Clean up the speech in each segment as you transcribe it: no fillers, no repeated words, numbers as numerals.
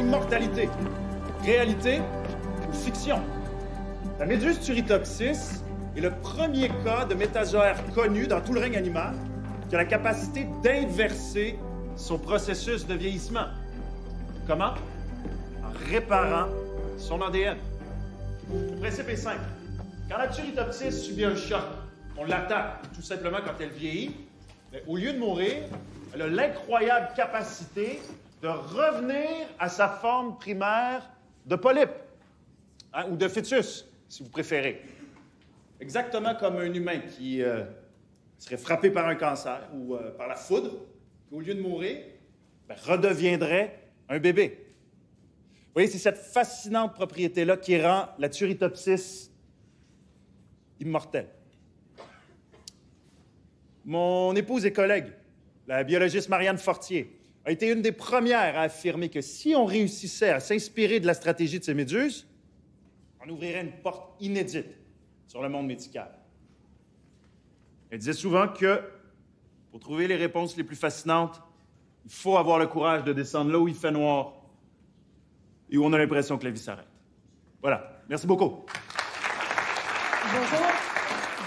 l'immortalité. Réalité ou fiction? La méduse Turritopsis est le premier cas de métazoaire connu dans tout le règne animal qui a la capacité d'inverser son processus de vieillissement. Comment? En réparant son ADN. Le principe est simple. Quand la Turritopsis subit un choc, on l'attaque tout simplement quand elle vieillit, mais au lieu de mourir, elle a l'incroyable capacité de revenir à sa forme primaire de polype, hein, ou de fœtus, si vous préférez. Exactement comme un humain qui serait frappé par un cancer ou par la foudre, qui, au lieu de mourir, redeviendrait un bébé. Vous voyez, c'est cette fascinante propriété-là qui rend la Turritopsis immortelle. Mon épouse et collègue, la biologiste Marianne Fortier, a été une des premières à affirmer que si on réussissait à s'inspirer de la stratégie de ces méduses, on ouvrirait une porte inédite sur le monde médical. Elle disait souvent que, pour trouver les réponses les plus fascinantes, il faut avoir le courage de descendre là où il fait noir et où on a l'impression que la vie s'arrête. Voilà. Merci beaucoup. Bonjour,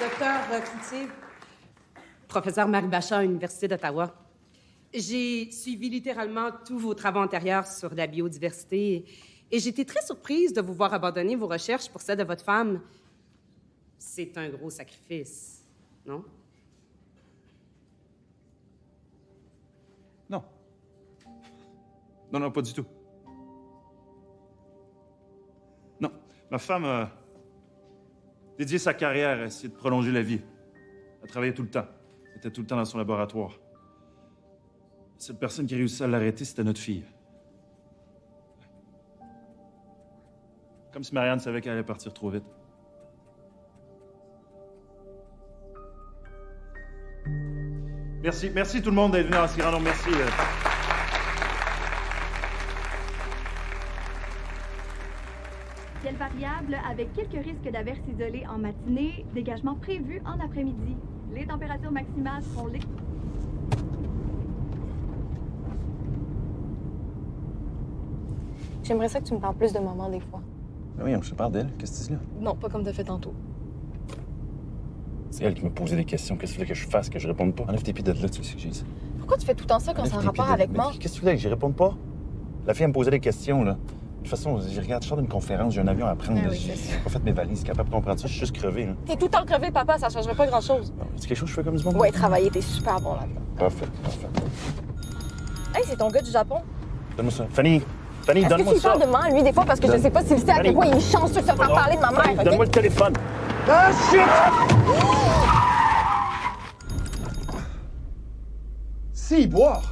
docteur Cloutier, professeur Marie Bachat à l'Université d'Ottawa. J'ai suivi littéralement tous vos travaux antérieurs sur la biodiversité et j'ai été très surprise de vous voir abandonner vos recherches pour celles de votre femme. C'est un gros sacrifice, non? Non. Non, pas du tout. Non. Ma femme a dédié sa carrière à essayer de prolonger la vie. Elle travaillait tout le temps. Elle était tout le temps dans son laboratoire. La seule personne qui a réussi à l'arrêter, c'était notre fille. Comme si Marianne savait qu'elle allait partir trop vite. Merci tout le monde d'être venu en si grand nombre. Merci. Ciel variable avec quelques risques d'averses isolées en matinée, dégagement prévu en après-midi. Les températures maximales seront J'aimerais ça que tu me parles plus de maman des fois. Ben oui, je te parle d'elle. Qu'est-ce que tu dis là? Non, pas comme t'as fait tantôt. C'est elle qui me posait des questions. Qu'est-ce que tu voulais que je fasse, que je réponde pas? Enlève tes pieds de là, tu sais ce que j'ai dit. Pourquoi tu fais tout le temps ça quand Enlève c'est en tes pieds rapport de là. avec Mais moi? Qu'est-ce que tu voulais que j'y réponde pas? La fille, elle me posait des questions, là. De toute façon, je sors d'une conférence, j'ai un avion à prendre. Ah oui, J'ai c'est ça. pas fait mes valises, capable de comprendre ça, je suis juste crevé, là. T'es tout le temps crevé, papa, ça changerait pas grand-chose. C'est quelque chose que je fais comme du monde? Ouais, travailler, t'es super bon là-dedans. Parfait. Hey, c'est ton gars du Japon. Donne-moi ça. Fanny, Est-ce que donne-moi tu ça. parles de moi, lui, des fois, parce que je sais pas s'il sait à quel point il est chanceux de se faire parler de ma mère, ok? Donne-moi le téléphone. Ah, shit! Si, boire!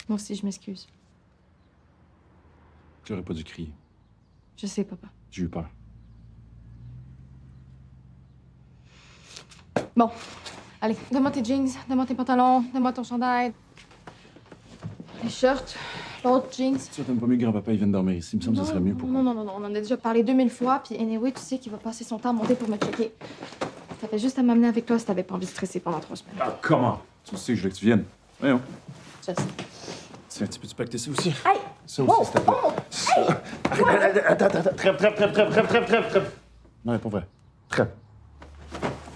Moi aussi, je m'excuse. J'aurais pas dû crier. Je sais, papa. J'ai eu peur. Bon, allez, donne-moi tes jeans, donne-moi tes pantalons, donne-moi ton chandail. Les shirts, l'autre jeans. Tu t'aimes pas mieux que grand-papa, il vient de dormir ici. Il me semble que ce serait mieux pour... Non, on en a déjà parlé 2000 fois, puis anyway, tu sais qu'il va passer son temps à monter pour me checker. T'avais juste à m'amener avec toi si t'avais pas envie de stresser pendant 3 semaines. Ah, comment? Tu sais que je veux que tu viennes. Voyons. Je sais. Tiens, tu peux-tu pacter ça aussi? Hey! Ça aussi, s'il te plaît. Attends. Trêve. Non, mais pas vrai. Trêve.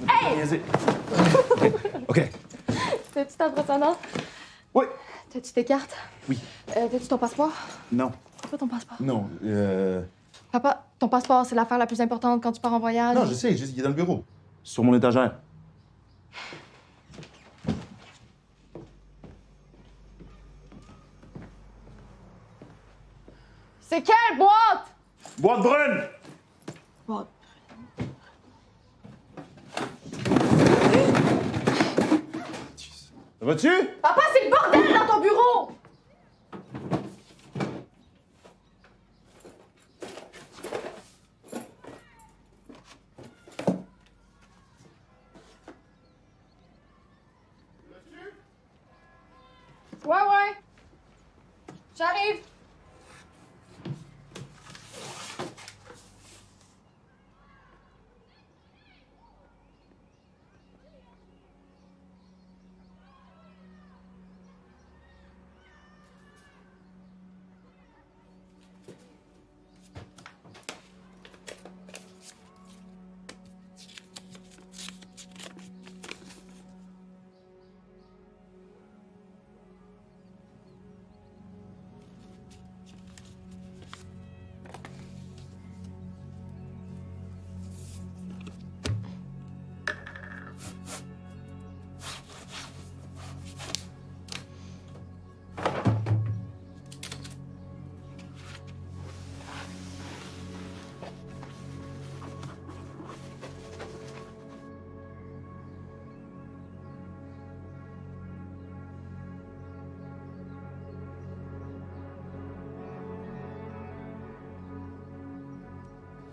Hey! OK. C'est-tu impressionnant? Oui. T'as-tu tes cartes? Oui. T'as-tu ton passeport? Non. C'est quoi ton passeport? Non, Papa, ton passeport, c'est l'affaire la plus importante quand tu pars en voyage. Non, je sais, il est dans le bureau. Sur mon étagère. C'est quelle boîte? Boîte brune! Boîte. Ça va-tu? Papa, c'est le bordel dans ton bureau! Ouais. J'arrive.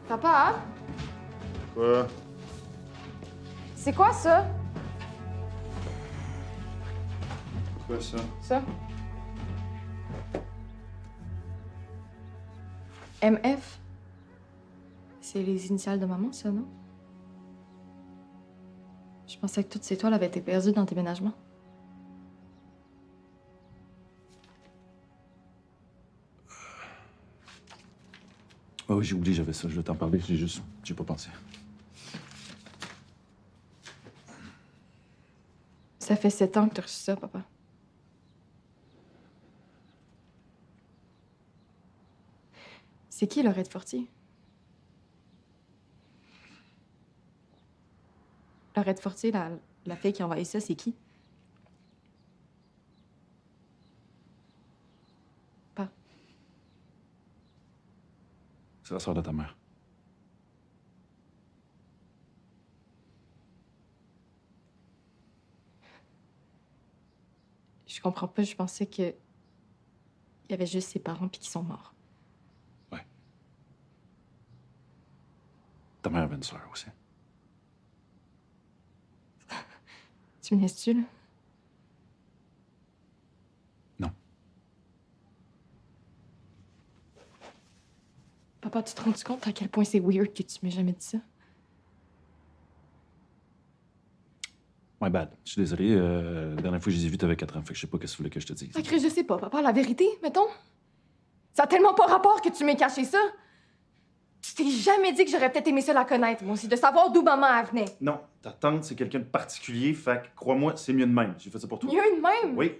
Papa, Quoi? c'est quoi ça? Quoi ça? Ça? MF? C'est les initiales de maman, ça, non? Je pensais que toutes ces toiles avaient été perdues dans le déménagement. Oh, j'ai oublié, j'avais ça. Je vais t'en parler. J'ai pas pensé. Ça fait 7 ans que t'as reçu ça, papa. C'est qui, Laurette Fortier? Laurette Fortier, la fille qui a envoyé ça, c'est qui? Pas. C'est la soeur de ta mère. Je comprends pas, je pensais que... il y avait juste ses parents puis qu'ils sont morts. Ouais. Ta mère avait une soeur aussi. Tu me laisses-tu, là? Non. Papa, tu te rends compte à quel point c'est weird que tu m'aies jamais dit ça? My bad. Je suis désolé. La dernière fois que je les ai vus, t'avais 4 ans. Fait que je sais pas qu'est-ce que tu voulais que je te dise. Sacré, je sais pas, papa, la vérité, mettons. Ça a tellement pas rapport que tu m'aies caché ça. Tu t'es jamais dit que j'aurais peut-être aimé ça la connaître, moi aussi, de savoir d'où maman elle venait. Non, ta tante, c'est quelqu'un de particulier. Fait que crois-moi, c'est mieux de même. J'ai fait ça pour toi. Mieux de même? Oui.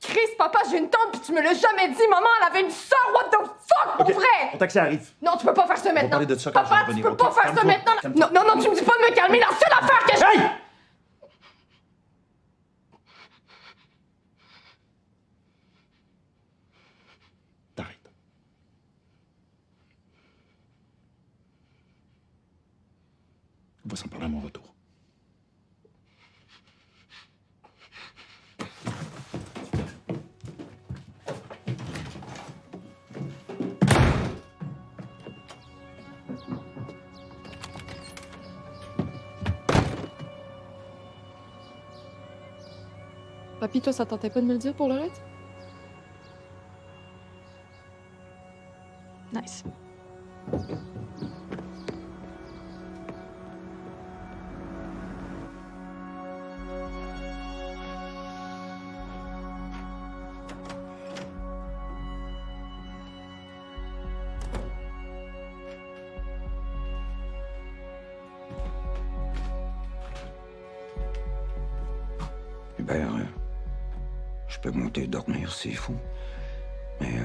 Chris, papa, j'ai une tante, puis tu me l'as jamais dit. Maman, elle avait une sœur, what the fuck, pour Ok, vrai? Ton taxi arrive. Non, tu peux pas faire ça maintenant. parler de ça quand je vais Papa, tu revenir, peux ok? pas faire ça Calme-toi, maintenant. calme-toi. Non, tu me dis pas de me calmer. La seule affaire que je... Hey! T'arrêtes. On va s'en parler à mon retour. Papy, toi, ça tentait pas de me le dire pour Laurette? Nice. Eh ben, je peux monter et dormir s'il faut. Mais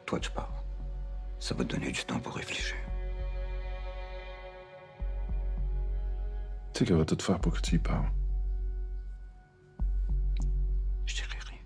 toi, tu pars. Ça va te donner du temps pour réfléchir. Tu sais qu'elle va tout faire pour que tu y parles. Je dirai rien.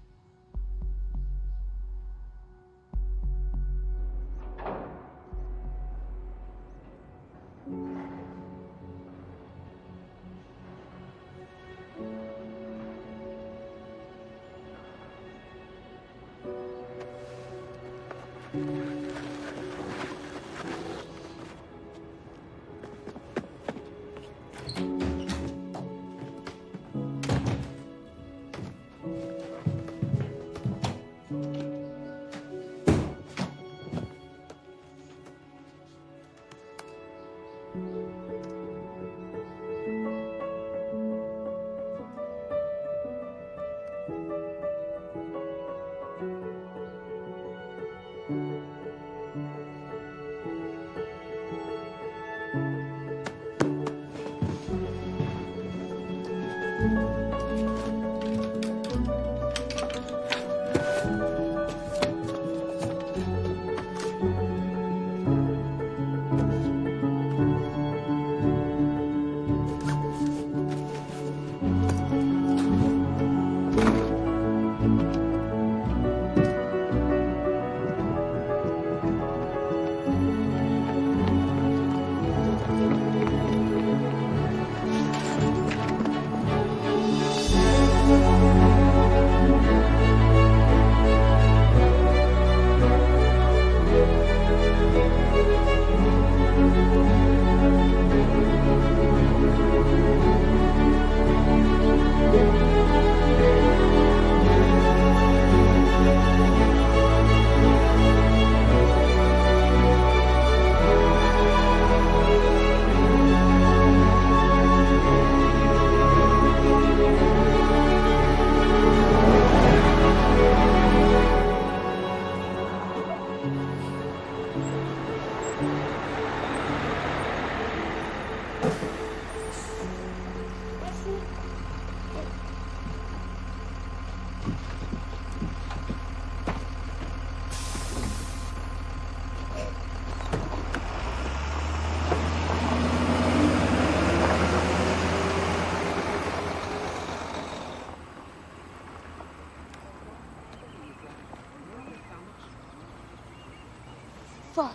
Fuck.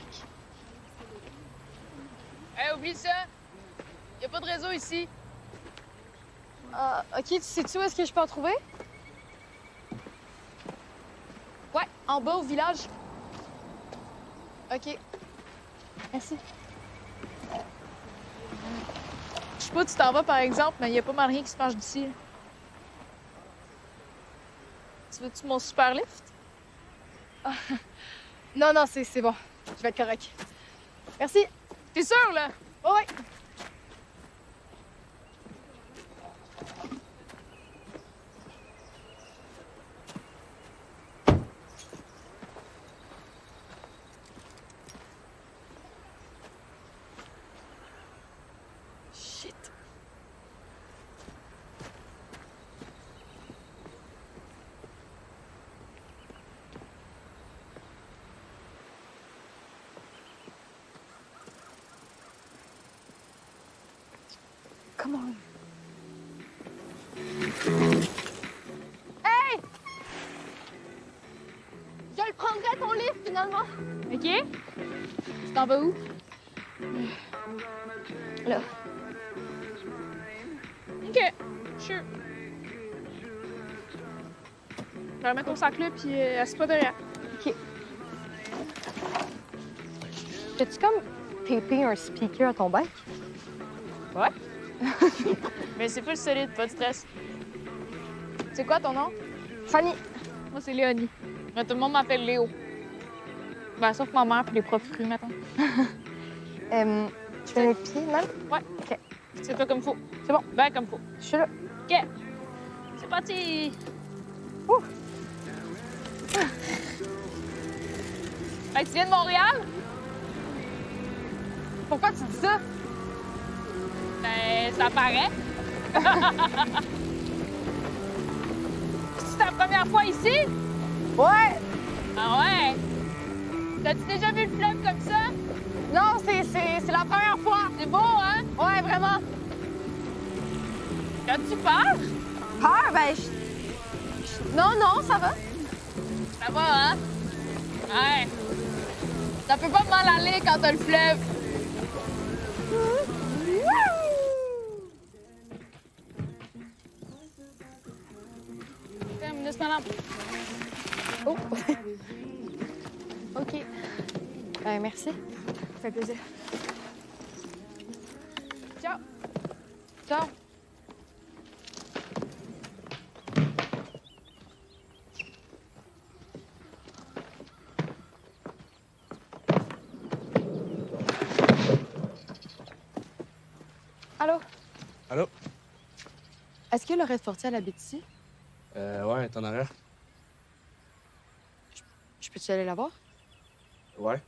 Hey, oublie ça! Y a pas de réseau ici. OK, tu sais-tu où est-ce que je peux en trouver? Ouais, en bas au village. OK. Merci. Je sais pas où tu t'en vas, par exemple, mais y a pas mal rien qui se passe d'ici. Tu veux-tu mon super lift? Non, non, c'est bon. Je vais être correct. Merci. T'es sûr, là? Ouais, ouais. Shit. Come on. Hey! Je le prendrai ton livre finalement. OK? Tu t'en vas où? Là. OK. Sure. Je vais remettre ton sac là, puis assieds-toi derrière. OK. T'as-tu comme tapé un speaker à ton bike? Ouais? Mais c'est plus solide, pas de stress. C'est quoi ton nom? Fanny. Moi, c'est Léonie. Mais tout le monde m'appelle Léo. Ben, sauf ma mère puis les profs crus, maintenant. Tu fais mes pieds, même? Ouais. OK. C'est toi comme faut. C'est bon. Ben, comme faut. Je suis là. OK. C'est parti. Ouh. Fait que tu viens de Montréal? Pourquoi tu dis ça? Ben, ça paraît. C'est ta première fois ici? Ouais! Ah ouais? T'as-tu déjà vu le fleuve comme ça? Non, c'est la première fois! C'est beau, hein? Ouais, vraiment! As-tu peur? Peur? Ben, non, non, ça va. Ça va, hein? Ouais. Ça peut pas mal aller quand t'as le fleuve. Tiens, me laisse ma lampe. Oh! OK. Ben, merci. Ça fait plaisir. Ciao. Ciao. Allô? Allô? Est-ce que Laurette Fortier habite ici? Ouais, t'en arrière? Je peux-tu aller la voir? Ouais.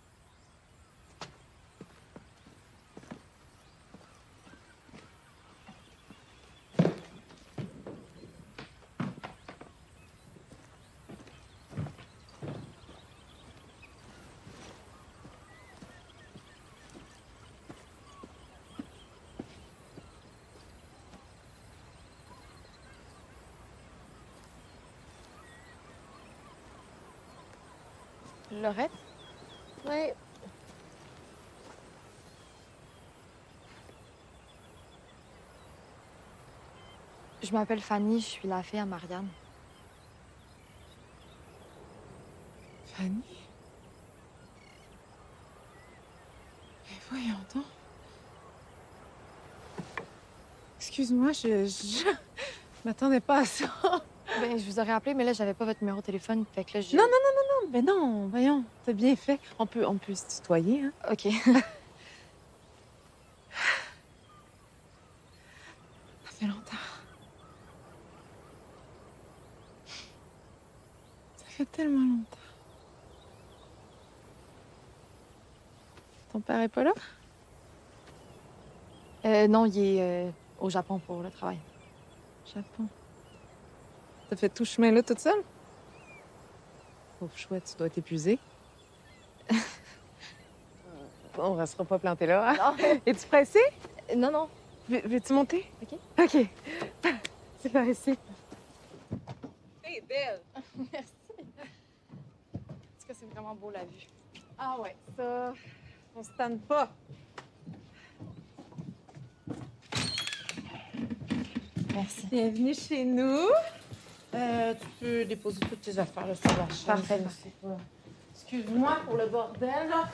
Laurette? Oui. Je m'appelle Fanny, je suis la fille à Marianne. Fanny? Mais voyons donc. Excuse-moi, je m'attendais pas à ça. Ben, je vous aurais appelé, mais là, j'avais pas votre numéro de téléphone, fait que là, j'ai... Non, non, non, non, non, mais non, voyons, t'as bien fait. On peut se tutoyer, hein? OK. Ça fait longtemps. Ça fait tellement longtemps. Ton père est pas là? Non, il est au Japon pour le travail. Japon. T'as fait tout ce chemin-là toute seule? Pauvre chouette, tu dois être épuisée. On restera pas planté là. Hein? Non. Es-tu pressée? Non, non. Veux-tu monter? OK. OK. C'est par ici. Hey, belle! Merci. En tout cas, c'est vraiment beau, la vue. Ah ouais, ça, on se tanne pas. Merci. Bienvenue chez nous. Tu peux déposer toutes tes affaires là, sur la chaise. Parfait. Excuse-moi pour le bordel. Là.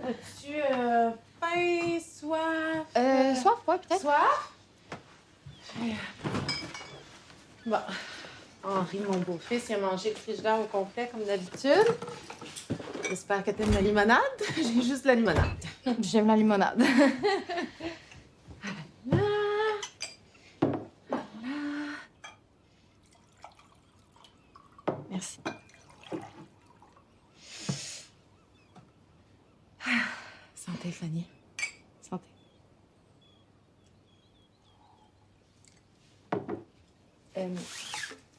As-tu faim, soif? Soif, ouais, peut-être. Soif? Bon. Henri, mon beau-fils, il a mangé le frigidaire au complet comme d'habitude. J'espère que t'aimes la limonade. J'ai juste la limonade. J'aime la limonade. Là. Merci. Santé, Fanny. Santé.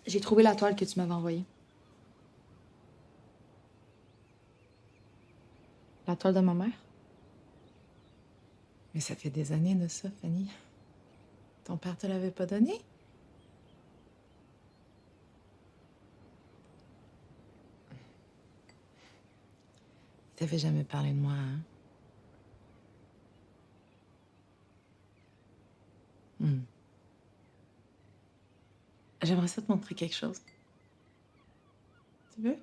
J'ai trouvé la toile que tu m'avais envoyée. La toile de ma mère? Mais ça fait des années de ça, Fanny. Ton père te l'avait pas donné? Il t'avait jamais parlé de moi, hein? Hmm. J'aimerais ça te montrer quelque chose. Tu veux?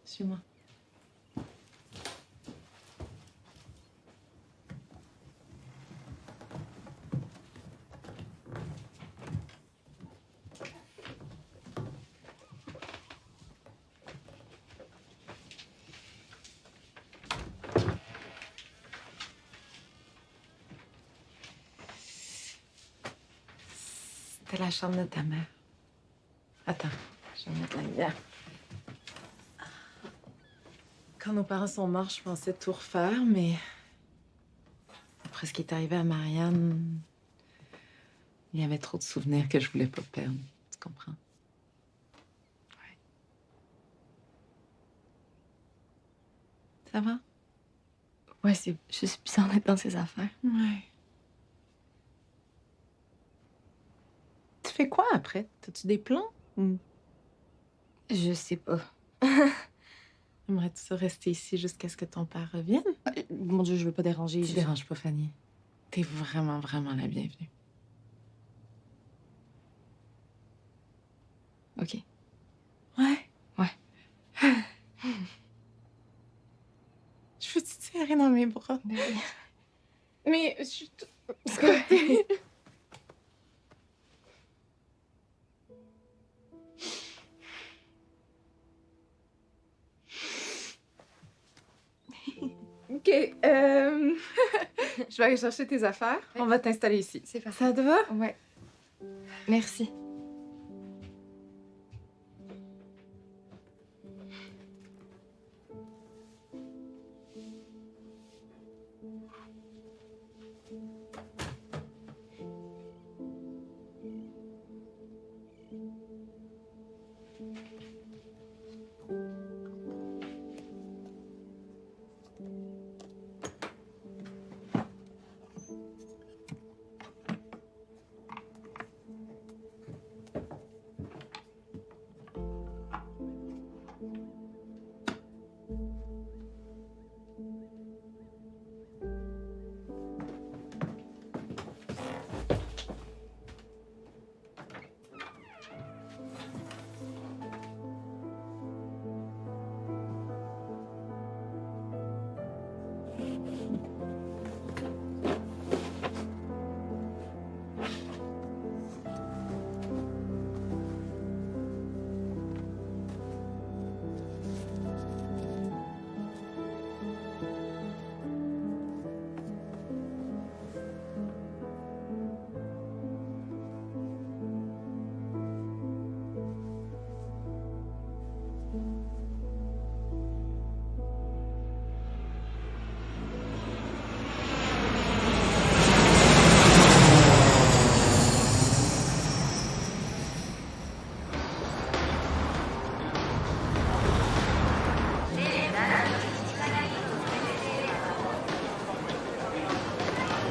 Suis-moi. C'était la chambre de ta mère. Attends, je vais mettre la lumière. Quand nos parents sont morts, je pensais tout refaire, mais après ce qui est arrivé à Marianne, il y avait trop de souvenirs que je voulais pas perdre. Tu comprends? Ça va? Ouais, c'est juste bizarre d'être dans ses affaires. Ouais. Tu fais quoi après? T'as-tu des plans? Ou Je sais pas. aimerais-tu ça rester ici jusqu'à ce que ton père revienne? Mon Dieu, je veux pas déranger. Tu déranges pas, Fanny. T'es vraiment, vraiment la bienvenue. OK. Ouais? Ouais. Je peux te serrer dans mes bras? Oui. Mais je suis... OK. Je vais aller chercher tes affaires. Ouais. On va t'installer ici. C'est parfait. Ça te va? Ouais. Merci.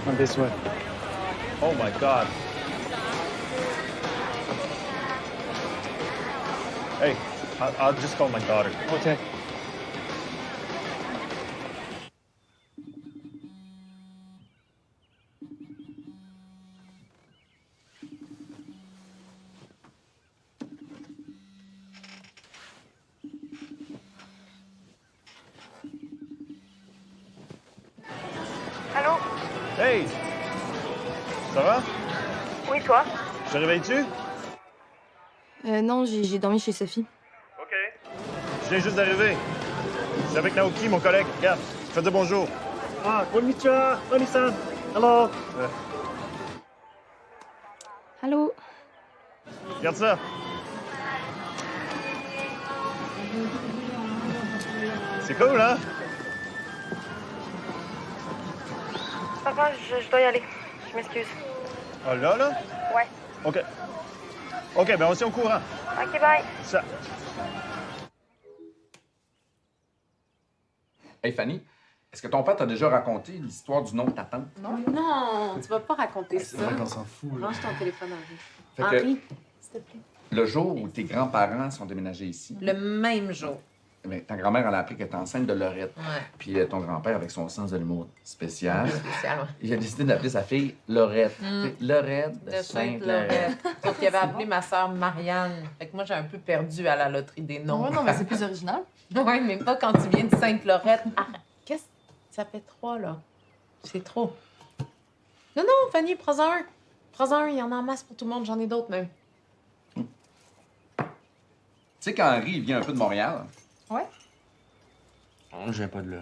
Come this way. Oh my God. Hey, I'll just call my daughter. Okay. Allô? Hey! Ça va? Oui, toi? Je te réveille-tu? Non, j'ai dormi chez Sophie. OK. Je viens juste d'arriver. Je suis avec Naoki, mon collègue. Regarde, fais de bonjour. Ah, konnichiwa, Oni-san. Hello. Allô? Regarde ça. C'est cool, hein? Papa, je dois y aller. Je m'excuse. Ah, là? Ouais. OK. OK, ben on se tient au courant. OK, bye. Ça. Hey Fanny, est-ce que ton père t'a déjà raconté l'histoire du nom de ta tante? Non, tu vas pas raconter ça. C'est vrai qu'on s'en fout. là. Range ton téléphone, Henri. Fait que Henri, s'il te plaît. le jour où tes grands-parents sont déménagés ici, Le même jour. ben, ta grand-mère elle a appris qu'elle était enceinte de Laurette. Ouais. Puis ton grand-père, avec son sens de l'humour spécial, Spécial, ouais. il a décidé d'appeler sa fille Laurette. Mm. Laurette de De Sainte-Laurette. Sainte-Laurette. Sauf qu'il avait appelé ma sœur Marianne. Fait que moi, j'ai un peu perdu à la loterie des noms. Ouais, non, mais c'est plus original. Ouais, mais pas quand tu viens de Sainte-Laurette. Ah, qu'est-ce que ça fait 3, là? C'est trop. Non, non, Fanny, prends-en un. Prends-en un, il y en a en masse pour tout le monde. J'en ai d'autres, même. Tu sais qu'Henri, il vient un peu de Montréal? Ouais. Je viens pas de là.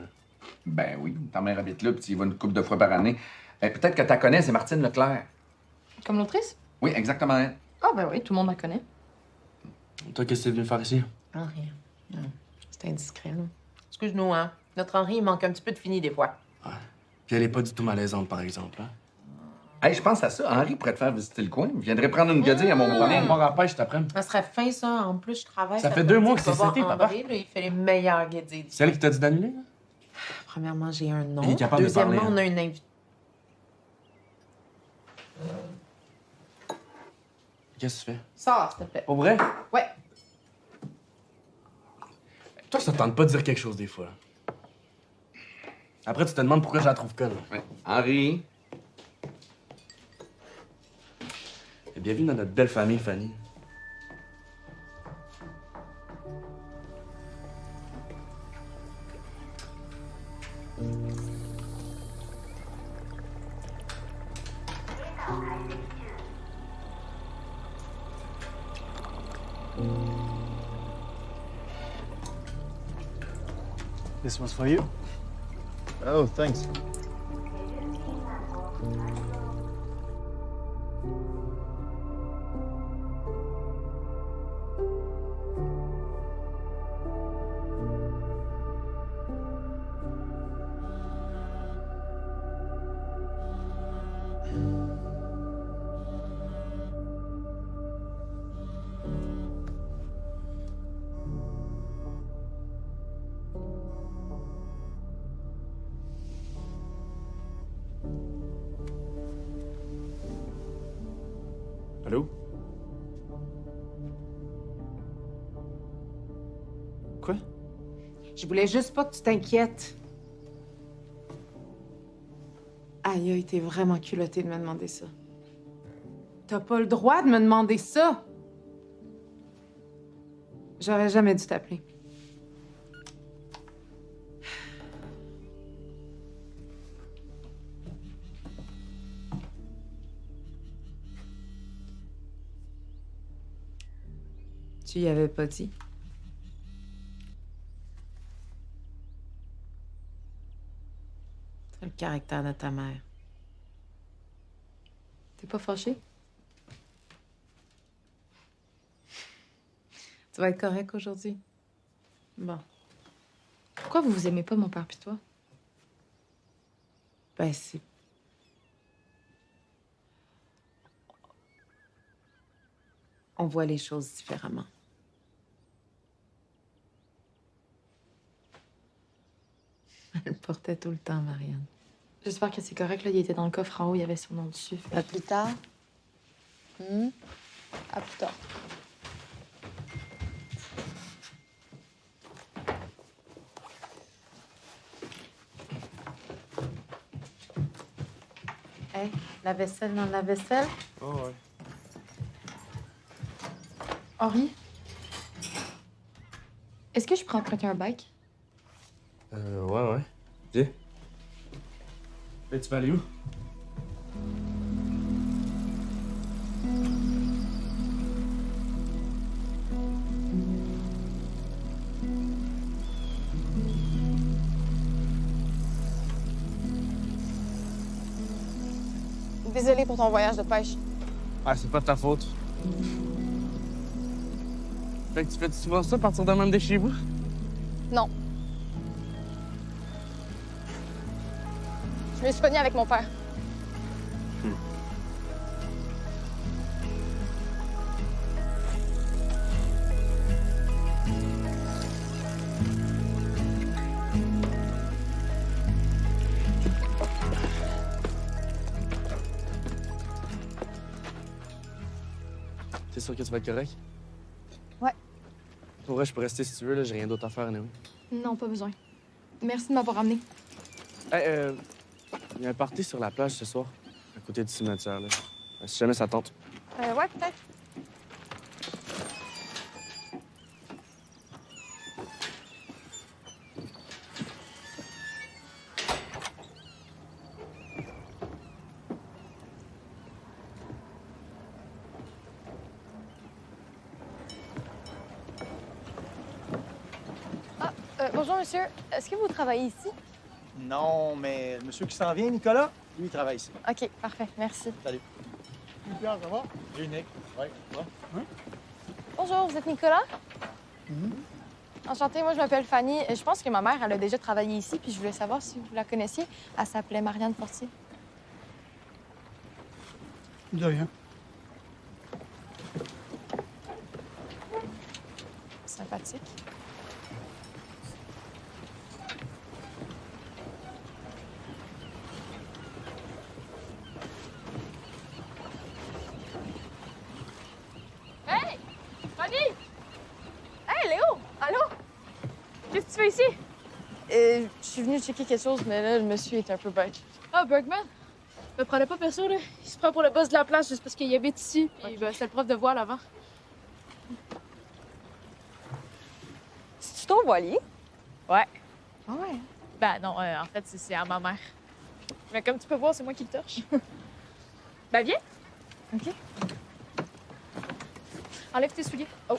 Ben oui, ta mère habite là, puis tu y vas une couple de fois par année. Peut-être que tu la connais, c'est Martine Leclerc. Comme l'autrice? Oui, exactement elle. Ah, ben oui, tout le monde la connaît. Toi, qu'est-ce que t'es venu faire ici? Ah, rien. Non, c'est indiscret, là. Excuse-nous, hein. Notre Henri, il manque un petit peu de fini des fois. Puis elle est pas du tout malaisante, par exemple. Hein? Hey, je pense à ça. Henri pourrait te faire visiter le coin. Il viendrait prendre une guedille à mon beau-père. On va rappelle cet après-midi. Ça serait fin, ça. En plus, je travaille. Ça fait cet 2 après-midi. mois que Tu vas c'est voir cet été, papa. André, là, il fait les meilleurs guédilles. C'est elle qui t'a dit d'annuler, là? Premièrement, j'ai un nom. Il est capable de Deuxièmement, parler, hein. on a une invitée. Qu'est-ce que tu fais? Sors, s'il te plaît. Pour vrai? Ouais. Toi, ça te tente pas de dire quelque chose des fois. Là. Après, tu te demandes pourquoi je la trouve conne. Ouais. Henri. Bienvenue dans notre belle famille, Fanny. This one's for you. Oh, thanks. Allô? Quoi? Je voulais juste pas que tu t'inquiètes. Aïe, aïe, t'es vraiment culotté de me demander ça. T'as pas le droit de me demander ça. J'aurais jamais dû t'appeler. Tu y avais pas dit? C'est le caractère de ta mère. T'es pas fâché? Tu vas être correct aujourd'hui? Bon. Pourquoi vous aimez pas mon père pis toi? Ben, c'est... On voit les choses différemment. Elle portait tout le temps, Marianne. J'espère que c'est correct, là. Il était dans le coffre en haut, il y avait son nom dessus. À plus tard. À plus tard. Hey, la vaisselle dans la vaisselle? Oh, ouais. Henri? Est-ce que je peux emprunter un bike? Ouais. Viens. Mais tu vas aller où? Désolée pour ton voyage de pêche. Ah, c'est pas de ta faute. Fait que tu fais souvent ça, partir de même de chez vous? Non. Je me suis pognée avec mon père. T'es sûr que tu vas être correct? Ouais. Pour vrai, je peux rester si tu veux, là, j'ai rien d'autre à faire, anyway. Non, pas besoin. Merci de m'avoir amené. Hey, il y a un party sur la plage ce soir, à côté du cimetière, là. Si jamais ça tente. Ouais, peut-être. Bonjour, monsieur. Est-ce que vous travaillez ici? Non, mais le monsieur qui s'en vient, Nicolas, lui, il travaille ici. OK, parfait. Merci. Salut. Pierre, ça va? J'ai Nick. Ouais, ça va? Hein? Bonjour, vous êtes Nicolas? Enchantée, moi je m'appelle Fanny. Je pense que ma mère, elle a déjà travaillé ici, puis je voulais savoir si vous la connaissiez. Elle s'appelait Marianne Fortier. De rien. Sympathique. Qu'est-ce que tu fais ici? Je suis venue checker quelque chose, mais là, le monsieur est un peu bête. Ah, Bergman? Me prenez pas perso, là. Il se prend pour le boss de la place juste parce qu'il habite ici. Puis, ben, c'est le prof de voile avant. C'est-tu ton voilier? Ouais. Ah ouais? Ben non, en fait, c'est à ma mère. Mais comme tu peux voir, c'est moi qui le torche. Ben viens. OK. Enlève tes souliers. Oh.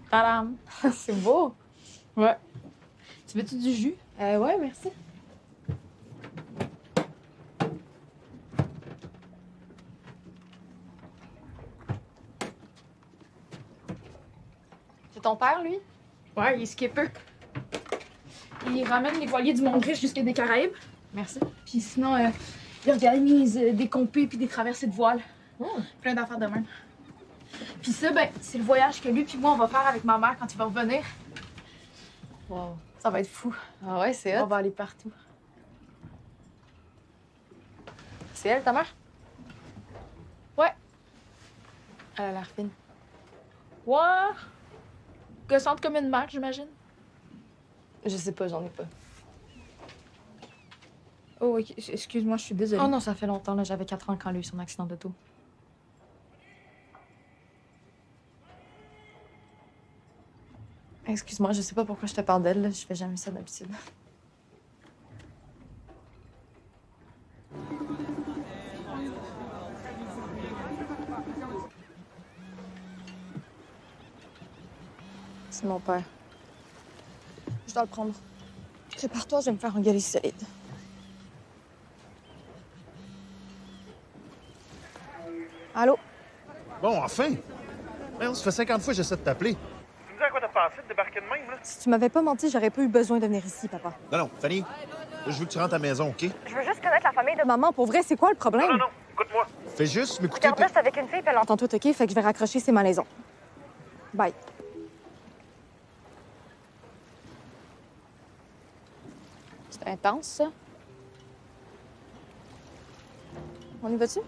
Tadam! C'est beau. Ouais. Tu veux-tu du jus? Ouais, merci. C'est ton père, lui? Ouais, il est skipper. Il ramène les voiliers du Mont-Riche jusqu'à des Caraïbes. Merci. Puis sinon, il organise des compés puis des traversées de voile. Plein d'affaires de même. Puis ça, ben, c'est le voyage que lui puis moi, on va faire avec ma mère quand il va revenir. Wow. Ça va être fou. Ah ouais, c'est On hot. va aller partout. C'est elle, ta mère? Ouais. Elle a l'air fine. Ouais. Gossante comme une mère, j'imagine. Je sais pas, j'en ai pas. Oh, oui. Excuse-moi, je suis désolée. Oh non, ça fait longtemps, là. J'avais 4 ans quand elle a eu son accident d'auto. Excuse-moi, je sais pas pourquoi je te parle d'elle, là. Je fais jamais ça d'habitude. C'est mon père. Je dois le prendre. Prépare-toi, je vais me faire engueuler solide. Allô? Bon, enfin! Merde, ça fait 50 fois que j'essaie de t'appeler. Tu me dis à quoi t'as pensé de débarquer de même, là? Si tu m'avais pas menti, j'aurais pas eu besoin de venir ici, papa. Non, Fanny, là, je veux que tu rentres à la maison, OK? Je veux juste connaître la famille de maman. Pour vrai, c'est quoi le problème? Non, écoute-moi. Fais juste m'écouter. Regarde, là, c'est avec une fille, puis elle entend tout, OK? Fait que je vais raccrocher, c'est malaisant. Bye. C'est intense, ça. On y va-tu?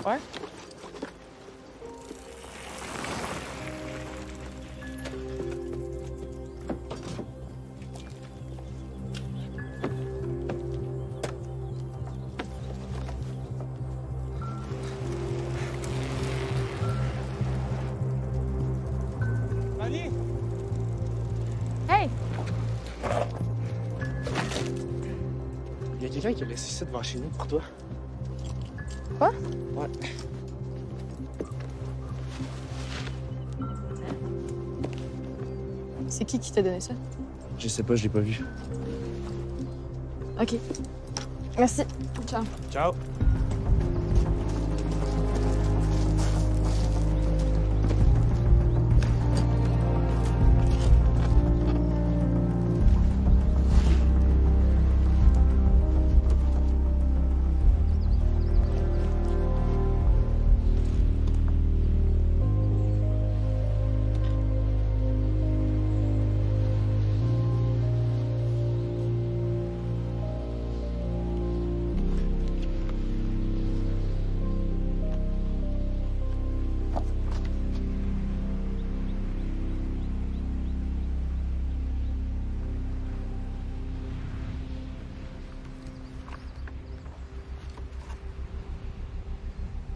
Ouais. Fanny! Hey! Il y a quelqu'un qui a laissé ça devant chez nous pour toi. Quoi? Ouais. C'est qui t'a donné ça? Je sais pas, je l'ai pas vu. OK. Merci. Ciao. Ciao.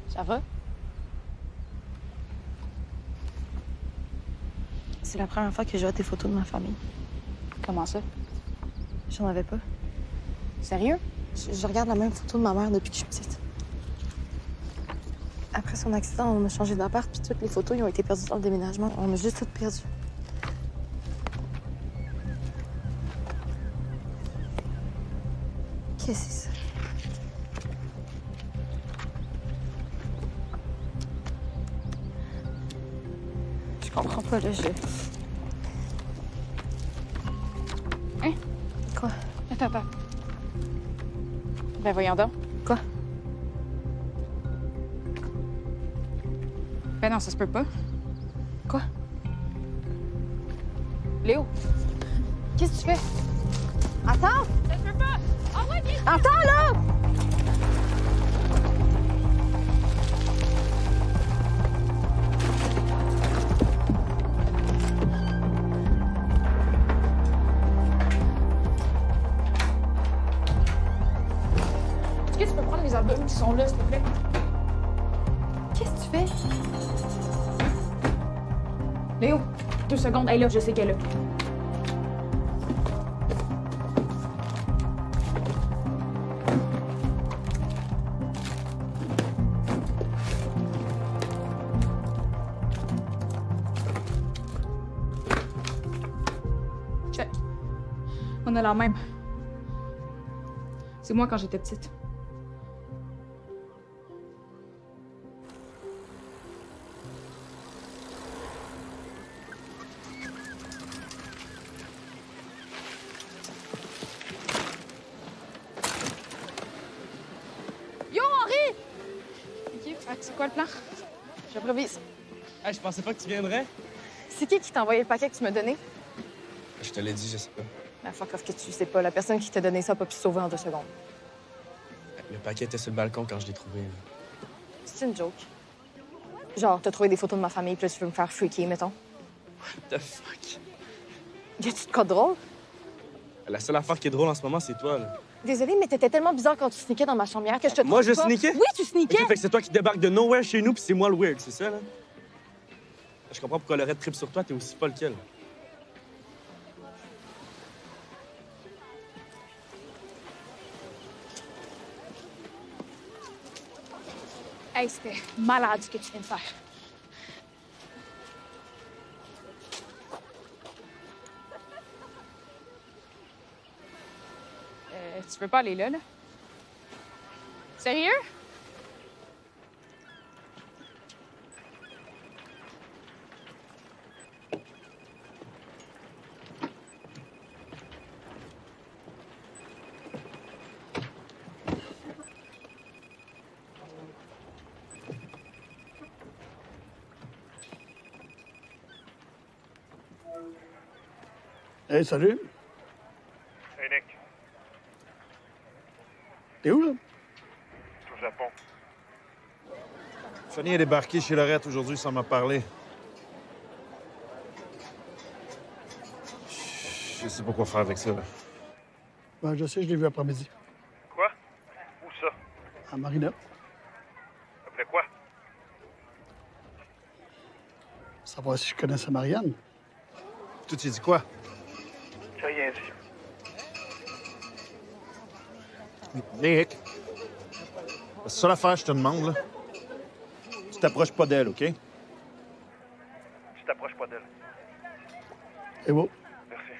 Ça va? C'est la première fois que je vois tes photos de ma famille. Comment ça? J'en avais pas. Sérieux? Je regarde la même photo de ma mère depuis que je suis petite. Après son accident, on a changé d'appart, puis toutes les photos ils ont été perdues dans le déménagement. On a juste toutes perdues. Qu'est-ce que c'est ça? Je comprends pas, là, Hein? Quoi? Attends. Ben voyons donc. Quoi? Ben non, ça se peut pas. Quoi? Léo, qu'est-ce que tu fais? Attends! Ça se peut pas! Ah ouais, viens! Attends, là! Est-ce que tu peux prendre les albums qui sont là, s'il te plaît? Qu'est-ce que tu fais? Léo, 2 secondes. Hey là, je sais qu'elle est là. Check. On a la même. C'est moi quand j'étais petite. Yo, Henri! Ok, c'est quoi le plan? J'improvise. Hey, je pensais pas que tu viendrais. C'est qui t'a envoyé le paquet que tu m'as donné? Je te l'ai dit, je sais pas. Ben, fuck off que tu sais pas. La personne qui t'a donné ça a pas pu se sauver en 2 secondes. Le paquet était sur le balcon quand je l'ai trouvé. C'est une joke. Genre, t'as trouvé des photos de ma famille, puis là, tu veux me faire freaker, mettons. What the fuck? Y'a-tu de quoi de drôle? La seule affaire qui est drôle en ce moment, c'est toi, là. Désolée, mais t'étais tellement bizarre quand tu sneakais dans ma chambrière que je te Moi, je trouve pas. sneakais? Oui, tu sneakais! Ok, fait que c'est toi qui débarques de nowhere chez nous, puis c'est moi le weird, c'est ça, là? Je comprends pourquoi le red trip sur toi, t'es aussi pas lequel. Hey, c'était malade ce que tu viens de faire. Tu veux pas aller là? Sérieux? Hey, salut. Hey, Nick. T'es où, là? Je suis au Japon. Fanny est débarquée chez Lorette aujourd'hui sans m'en parler. Je sais pas quoi faire avec ça, là. Ben, je sais, je l'ai vu après-midi. Quoi? Où ça? À Marina. Après quoi? Savoir si je connaissais Marianne. Tu t'es dit quoi? J'ai rien dit. Nick, la seule affaire que je te demande, là, tu t'approches pas d'elle, OK? Tu t'approches pas d'elle. Et bon. Merci.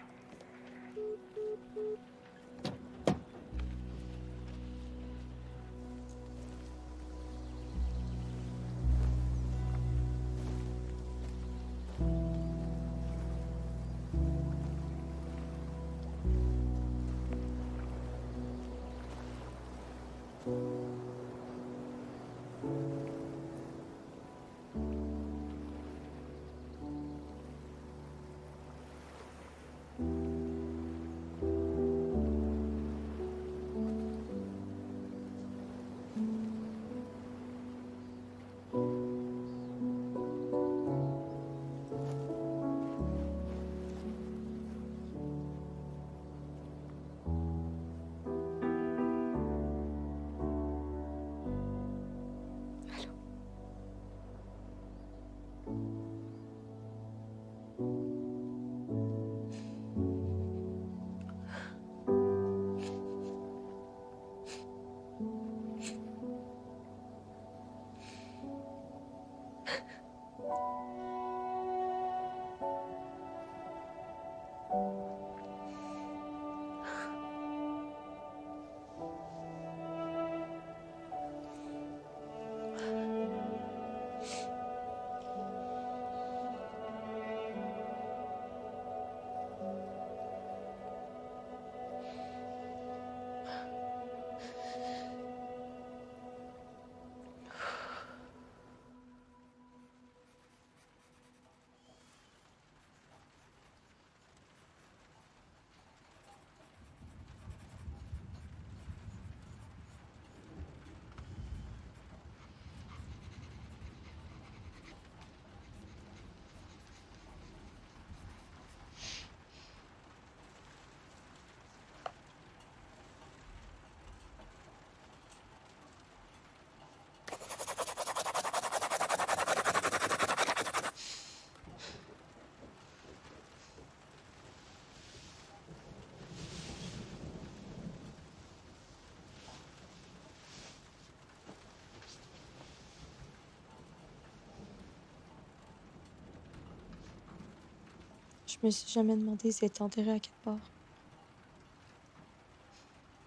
Je me suis jamais demandé s'il était enterré à quelque part.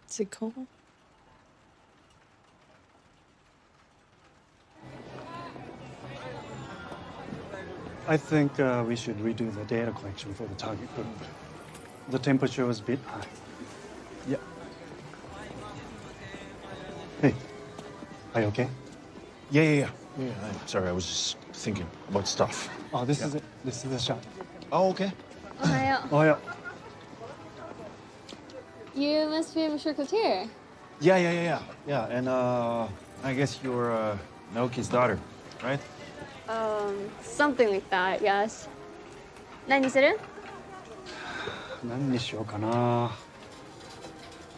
C'est con. Hein? I think we should redo the data collection for the target group. The temperature was a bit high. Yeah. Hey, are you okay? Yeah. I'm sorry, I was just thinking about stuff. Oh, this is it. This is the shot. Oh, okay. Oh, yeah. You must be Mr. here. Yeah. And I guess you're Naoki's daughter, right? Something like that, yes. 何にする？何にしようかな。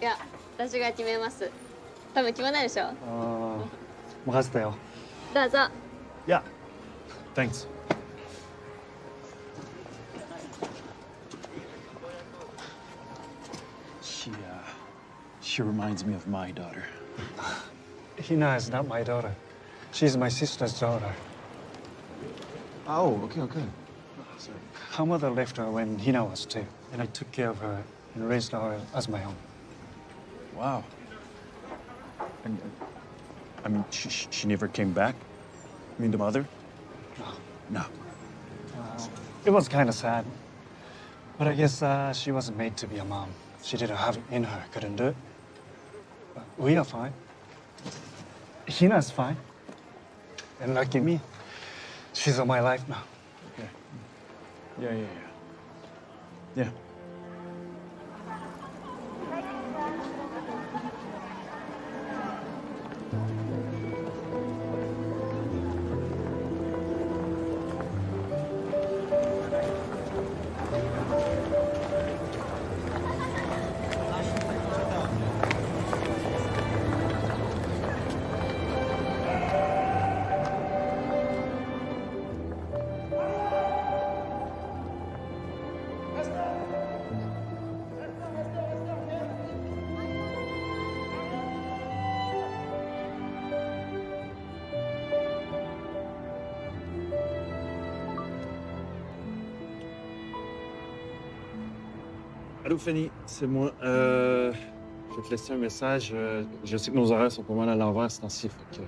いや、私が決めます。多分決まないでしょ。任せたよ。どうぞ。Yeah. Thanks. She reminds me of my daughter. Hina is not my daughter. She's my sister's daughter. Oh, okay. Her mother left her when Hina was 2, and I took care of her and raised her as my own. Wow. And, I mean, she never came back? I mean, the mother? No. It was kind of sad. But I guess she wasn't made to be a mom. She didn't have it in her, couldn't do it. But we are fine. Hina's fine. And lucky me, she's on my life now. Okay. Yeah. Allô, Fanny, c'est moi. Je vais te laisser un message. Je sais que nos horaires sont pas mal à l'envers ce temps-ci, fait que...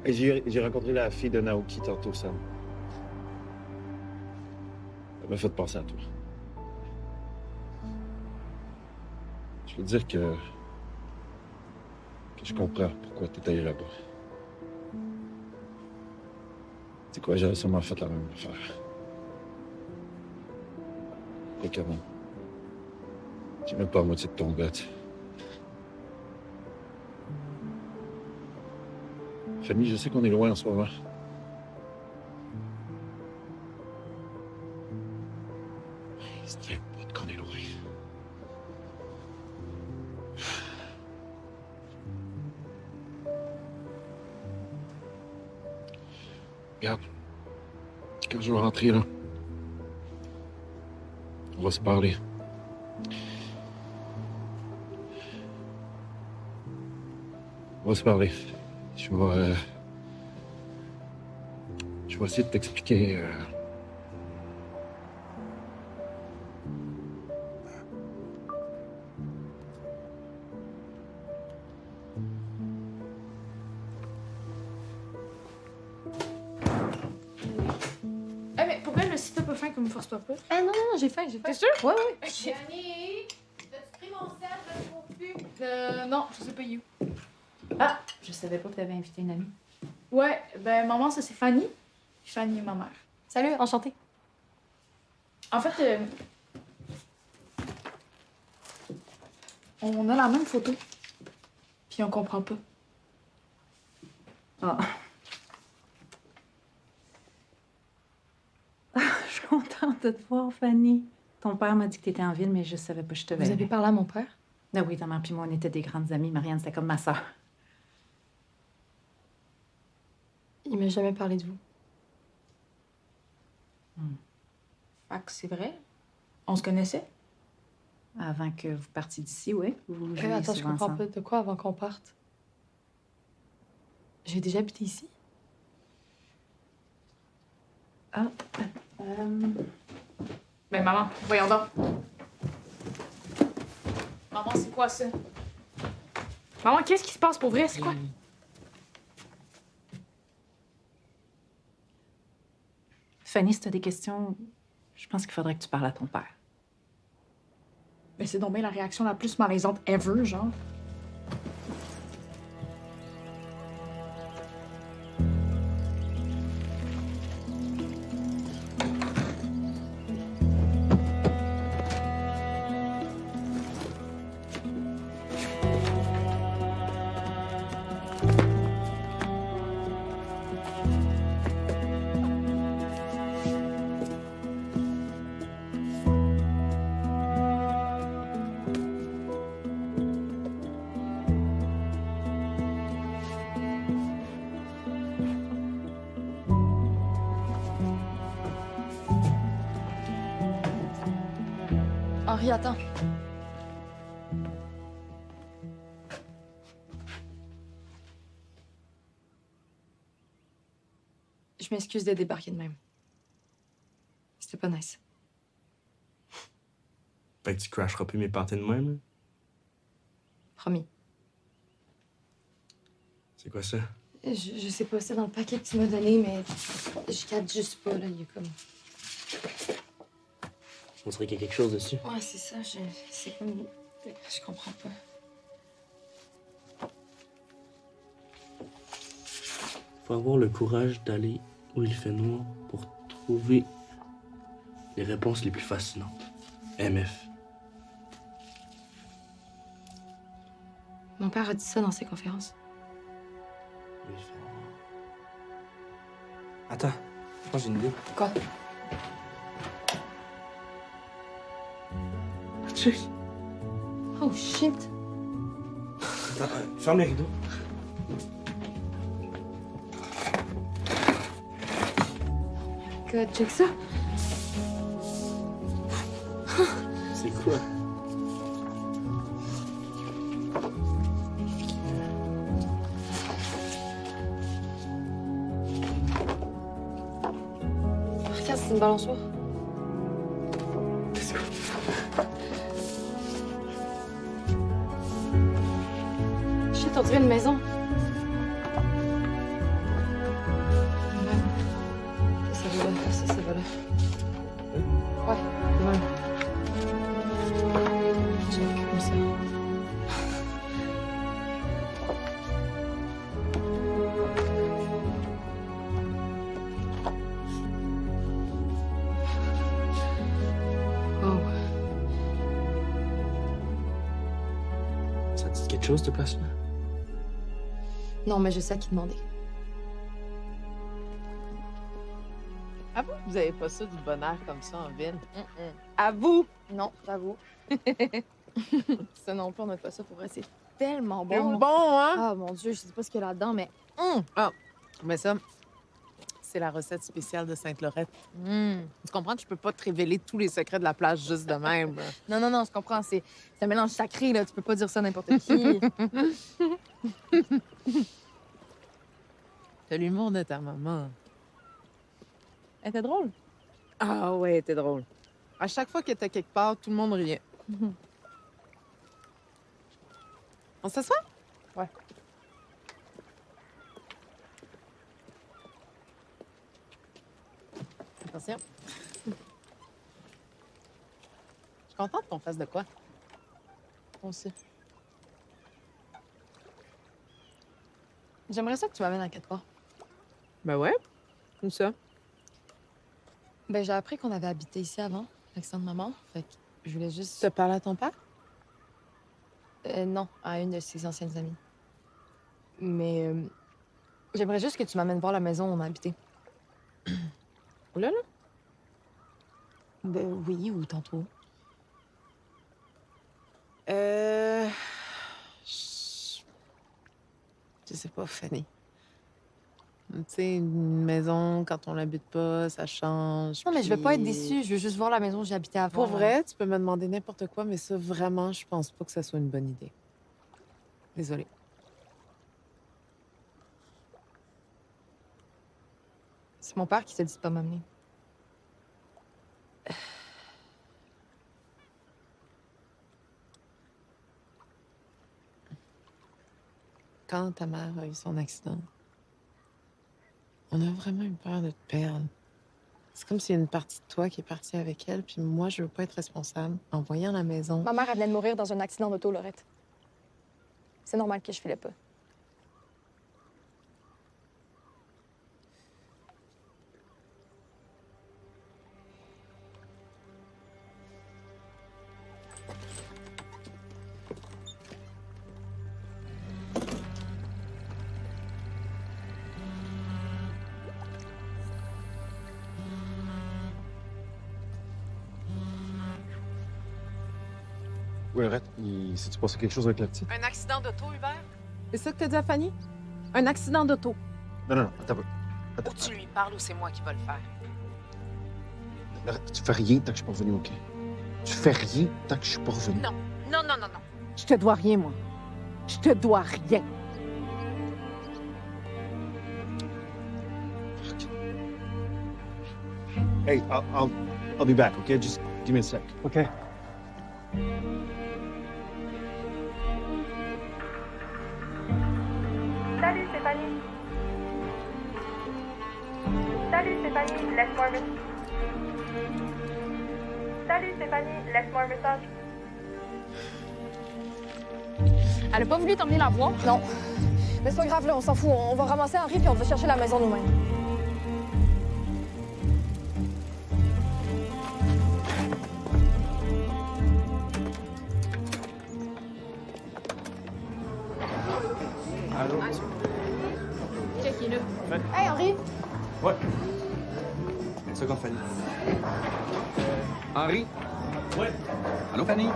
Et j'ai rencontré la fille de Naoki tantôt, Sam. Elle m'a fait penser à toi. Je veux dire que je comprends pourquoi t'es allé là-bas. Tu sais quoi, j'avais sûrement fait la même affaire. Fréquemment. J'ai même pas la moitié de ton bête. Fanny, je sais qu'on est loin en ce moment. C'est très pas qu'on est loin. Regarde, quand je vais rentrer là, on va se parler. On va se parler. Je vais essayer de t'expliquer. Eh, mais pour elle, si t'as pas faim, comme force-toi pas. Ah non, j'ai faim. T'es sûr? Ouais. Fanny, t'as-tu pris mon sel? Je le trouve plus. Non, je sais pas où. Ah, je savais pas que t'avais invité une amie. Ouais, ben maman, ça c'est Fanny. Fanny est ma mère. Salut, enchantée. En fait, on a la même photo. Puis on comprend pas. Ah. Je suis contente de te voir, Fanny. Ton père m'a dit que t'étais en ville, mais je savais pas que je te verrais. Vous avez parlé à mon père? Ah oui, ta mère puis moi, on était des grandes amies. Marianne, c'était comme ma sœur. Il m'a jamais parlé de vous. Fait que c'est vrai. On se connaissait? Avant que vous partiez d'ici, oui. Vous jouiez Attends, je souvent comprends ensemble. pas. De quoi avant qu'on parte? J'ai déjà habité ici? Ah, Mais maman, voyons donc. Maman, c'est quoi ça? Maman, qu'est-ce qui se passe pour vrai? C'est quoi? Fanny, si t'as des questions, je pense qu'il faudrait que tu parles à ton père. Mais c'est donc bien la réaction la plus malaisante ever, genre. Henri, attends. Je m'excuse de débarquer de même. C'était pas nice. Fait que tu crasheras plus mes parties de même, là? Promis. C'est quoi ça? Je sais pas, c'est dans le paquet que tu m'as donné, mais je capte juste pas, là. Il y a comme... On dirait qu'il y a quelque chose dessus. Ouais, c'est ça. C'est comme... Je comprends pas. Faut avoir le courage d'aller où il fait noir pour trouver les réponses les plus fascinantes. MF. Mon père a dit ça dans ses conférences. Où il fait noir. Attends, je pense que j'ai une idée. Quoi? Check. Oh, shit! Attends, ferme les rideaux. God, check ça! C'est quoi? Regarde, c'est une balançoire. Shit, on dirait une maison. Ça va là, ça va là. Ouais, ouais. Check, comme ça. Oh. Ça te dit quelque chose, cette place-là? Non, mais je sais à qui demander. Ah vous, vous avez pas ça du bonheur comme ça en ville? À vous! Non, j'avoue. Ça non plus, on n'a pas ça pour vrai. C'est tellement bon. C'est là. bon, hein? Ah mon Dieu, je sais pas ce qu'il y a là-dedans, mais... Ah, mais ça, c'est la recette spéciale de Sainte-Lorette. Tu comprends? Je peux pas te révéler tous les secrets de la plage juste de même. Non, non, non, je comprends. C'est un mélange sacré, là. Tu peux pas dire ça à n'importe qui. T'as l'humour de ta maman. Elle était drôle. Ah ouais, t'es drôle. À chaque fois qu'elle était quelque part, tout le monde riait. On s'assoit? Ouais. Attention. Je suis contente qu'on fasse de quoi? Moi aussi. J'aimerais ça que tu m'amènes à Quatre-Pas. Ben ouais. Où ça? Ben, j'ai appris qu'on avait habité ici avant, l'accident de maman. Fait que je voulais juste... Tu as parlé à ton père? Non, à une de ses anciennes amies. Mais j'aimerais juste que tu m'amènes voir la maison où on a habité. Là, là? Ben oui, ou tantôt. Je sais pas, Fanny. Tu sais, une maison, quand on l'habite pas, ça change. Non, mais je vais pas être puis- déçue. Je veux juste voir la maison où j'ai habité avant. Pour vrai, tu peux me demander n'importe quoi, mais ça, vraiment, je pense pas que ça soit une bonne idée. Désolée. C'est mon père qui t'a dit de pas m'amener. quand ta mère a eu son accident, on a vraiment eu peur de te perdre. C'est comme s'il y a une partie de toi qui est partie avec elle, puis moi, je veux pas être responsable en voyant la maison. Ma mère, elle venait de mourir dans un accident d'auto, Laurette. C'est normal que je filais pas. Oui, arrête. S'est-tu passé quelque chose avec la petite? Un accident d'auto, Hubert? C'est ça que t'as dit à Fanny? Un accident d'auto. Non, attends un peu. Ou tu lui parles ou c'est moi qui vais le faire. Arrête, tu fais rien tant que je suis pas revenu, OK? Tu fais rien tant que je suis pas revenu. Non. Je te dois rien, moi. Je te dois rien. Hey, I'll be back, OK? Just give me a sec. OK. Salut Stéphanie. Salut Stéphanie, laisse-moi un message. Salut Stéphanie, laisse-moi un message. Elle a pas voulu t'emmener la voir? Non. Mais c'est pas grave, là, on s'en fout. On va ramasser Henri puis on va chercher la maison nous-mêmes. Allô? Check, il est là. Hey, Henri! Ouais. Une seconde, Fanny. Henri? Ouais. Allô, Fanny?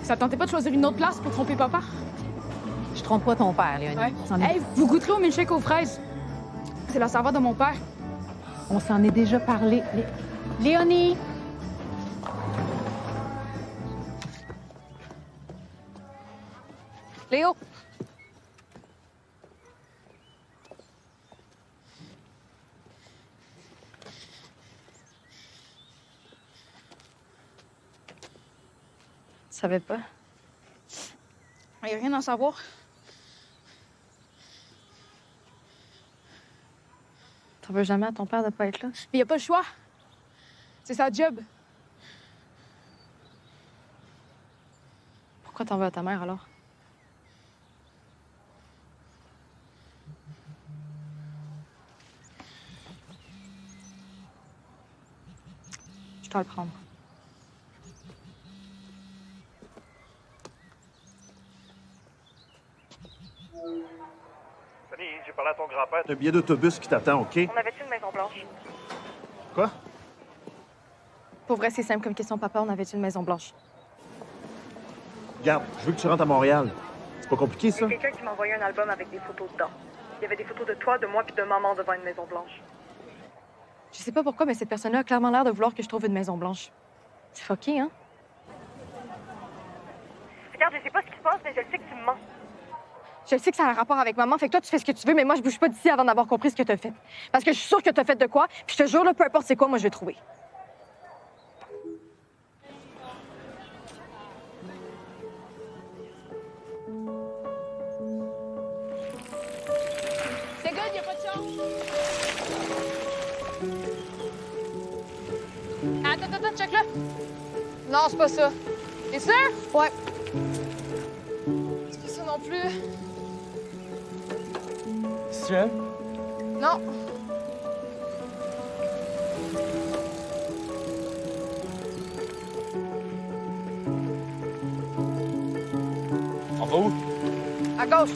Ça te tentait pas de choisir une autre place pour tromper papa? Je trompe pas ton père, Léonie. Ouais. On s'en est- Hey, vous goûterez au milkshake aux fraises. C'est la servante de mon père. On s'en est déjà parlé. Léonie! Léo! Tu savais pas? Il y a rien à savoir. T'en veux jamais à ton père de pas être là? Mais il y a pas le choix. C'est sa job. Pourquoi t'en veux à ta mère alors? Je dois le prendre. Fanny, j'ai parlé à ton grand-père. Un billet d'autobus qui t'attend, OK? On avait-tu une maison blanche? Quoi? Pour vrai, c'est simple comme question, papa. On avait une maison blanche. Regarde, je veux que tu rentres à Montréal. C'est pas compliqué, Il y ça? a quelqu'un qui m'a envoyé un album avec des photos dedans. Il y avait des photos de toi, de moi puis de maman devant une maison blanche. Je sais pas pourquoi, mais cette personne-là a clairement l'air de vouloir que je trouve une maison blanche. C'est fucké, hein? Regarde, je sais pas ce qui se passe, mais je sais que tu me mens. Je sais que ça a un rapport avec maman, fait que toi, tu fais ce que tu veux, mais moi, je bouge pas d'ici avant d'avoir compris ce que t'as fait. Parce que je suis sûre que t'as fait de quoi, puis je te jure, là, peu importe c'est quoi, moi, je vais trouver. C'est good, y a pas de chance. Attends, check là. Non, c'est pas ça. T'es sûr? Ouais. C'est pas ça non plus. C'est elle? Non. On va où? À gauche.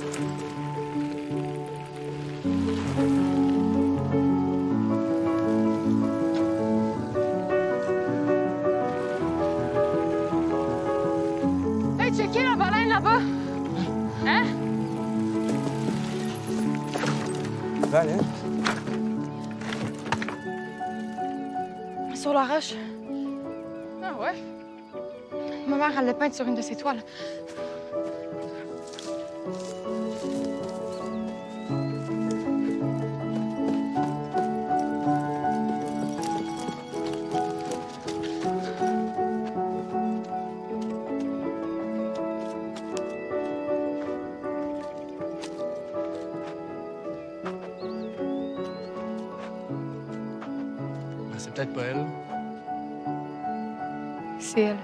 Hey, checkez la baleine là-bas. Hein? Va, allez. Sur la roche. Ah ouais? Ma mère, elle l'a peinte sur une de ses toiles. peut-être pas elle. C'est elle.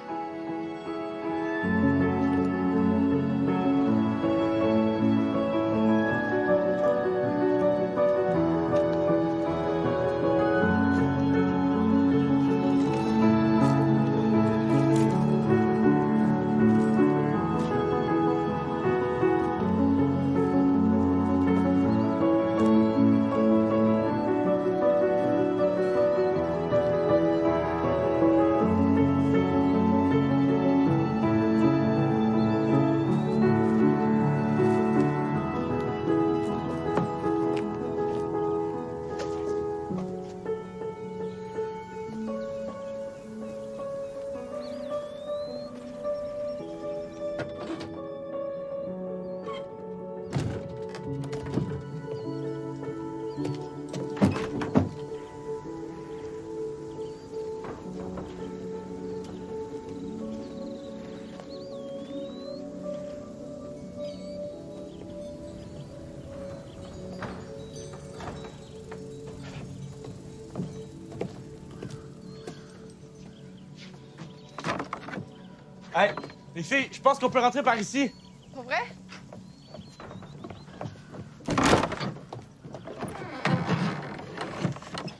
Hey, les filles, je pense qu'on peut rentrer par ici. Pour vrai?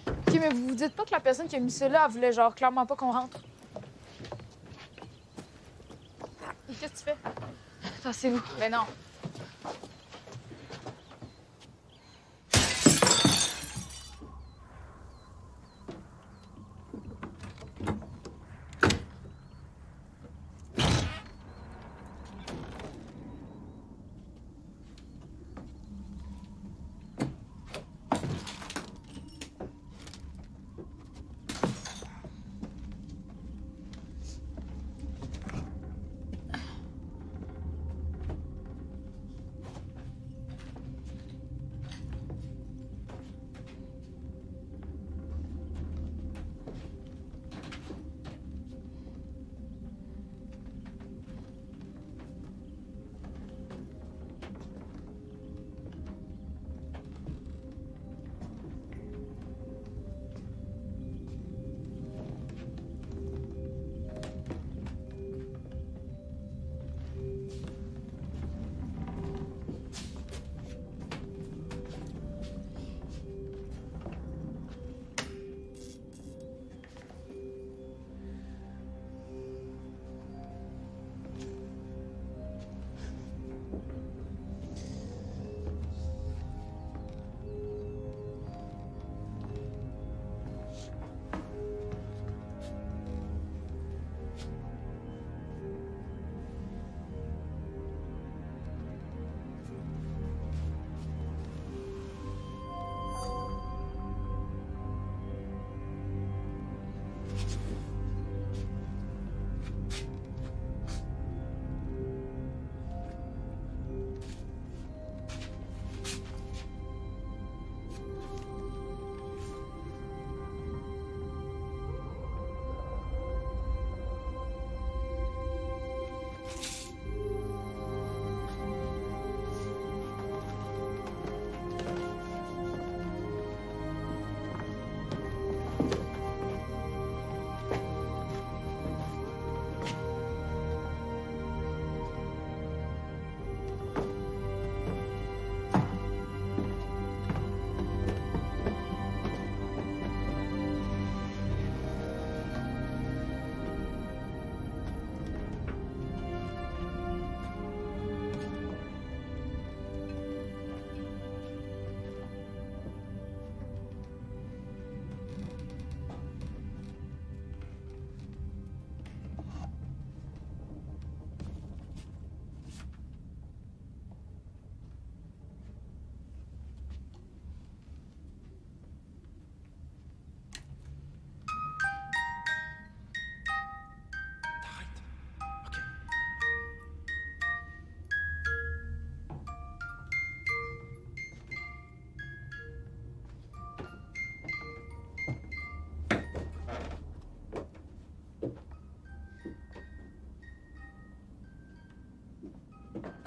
Ok, mais vous vous dites pas que la personne qui a mis ça là, elle voulait genre clairement pas qu'on rentre? Qu'est-ce que tu fais? Attends, c'est où? Ben non.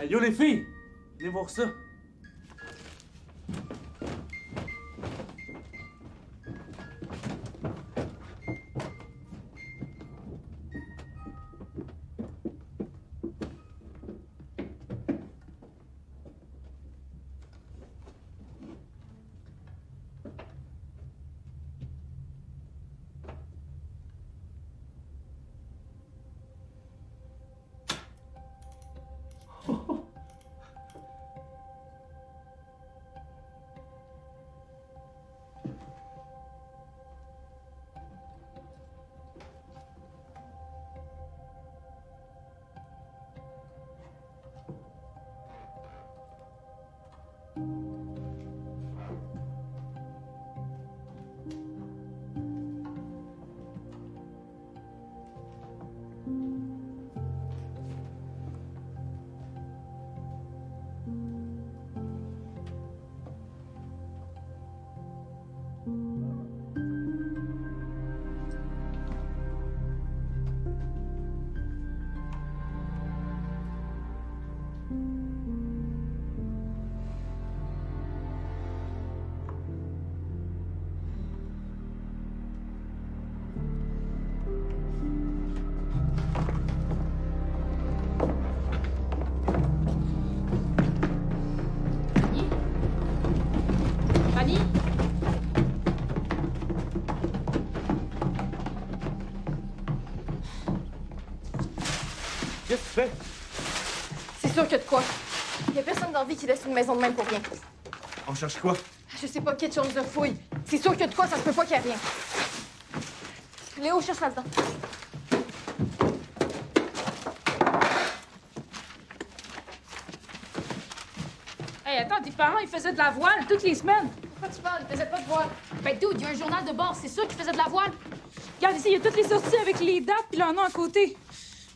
Hey, yo les filles, venez voir ça. Fanny? Qu'est-ce que tu fais? C'est sûr que de quoi? Y a personne dans la vie qui laisse une maison de même pour rien. On cherche quoi? Je sais pas, quelque chose de fouille. C'est sûr que de quoi, ça se peut pas qu'il y ait rien. Léo, cherche là-dedans. Hey, attends, tes parents, ils faisaient de la voile toutes les semaines. Pourquoi tu parles? Ils faisaient pas de voile. Ben, dude, il y a un journal de bord, c'est sûr qu'ils faisaient de la voile. Regarde ici, il y a toutes les sorties avec les dates puis leur nom à côté.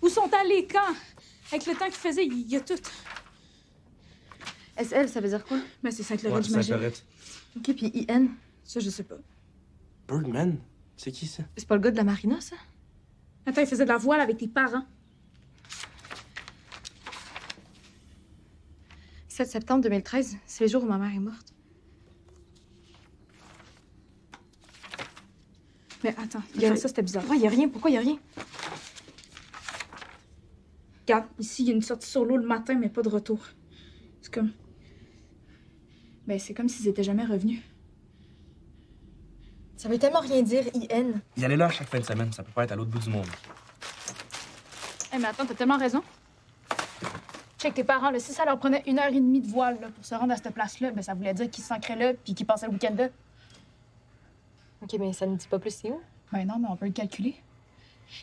Où sont allés quand? Avec le temps qu'ils faisaient, il y a tout. SL, ça veut dire quoi? Ben, c'est Sainte-Lorette, j'imagine. Sainte-Lorette. OK, puis IN? Ça, je sais pas. Birdman? C'est qui ça? C'est pas le gars de la marina, ça? Attends, il faisait de la voile avec tes parents. 7 septembre 2013, c'est le jour où ma mère est morte. Mais attends, regarde, ça, c'était bizarre. Ouais, y a rien. Pourquoi y a rien? Regarde, ici, il y a une sortie sur l'eau le matin, mais pas de retour. C'est comme... Ben, c'est comme s'ils étaient jamais revenus. Ça veut tellement rien dire, IN. Il allait là à chaque fin de semaine. Ça peut pas être à l'autre bout du monde. Eh, mais attends, t'as tellement raison. Check tes parents, là, si ça leur prenait 1h30 de voile là, pour se rendre à cette place-là, ben, ça voulait dire qu'ils s'ancraient là puis qu'ils passaient le week-end là. OK, mais ça ne dit pas plus c'est où? Ben non, mais on peut le calculer.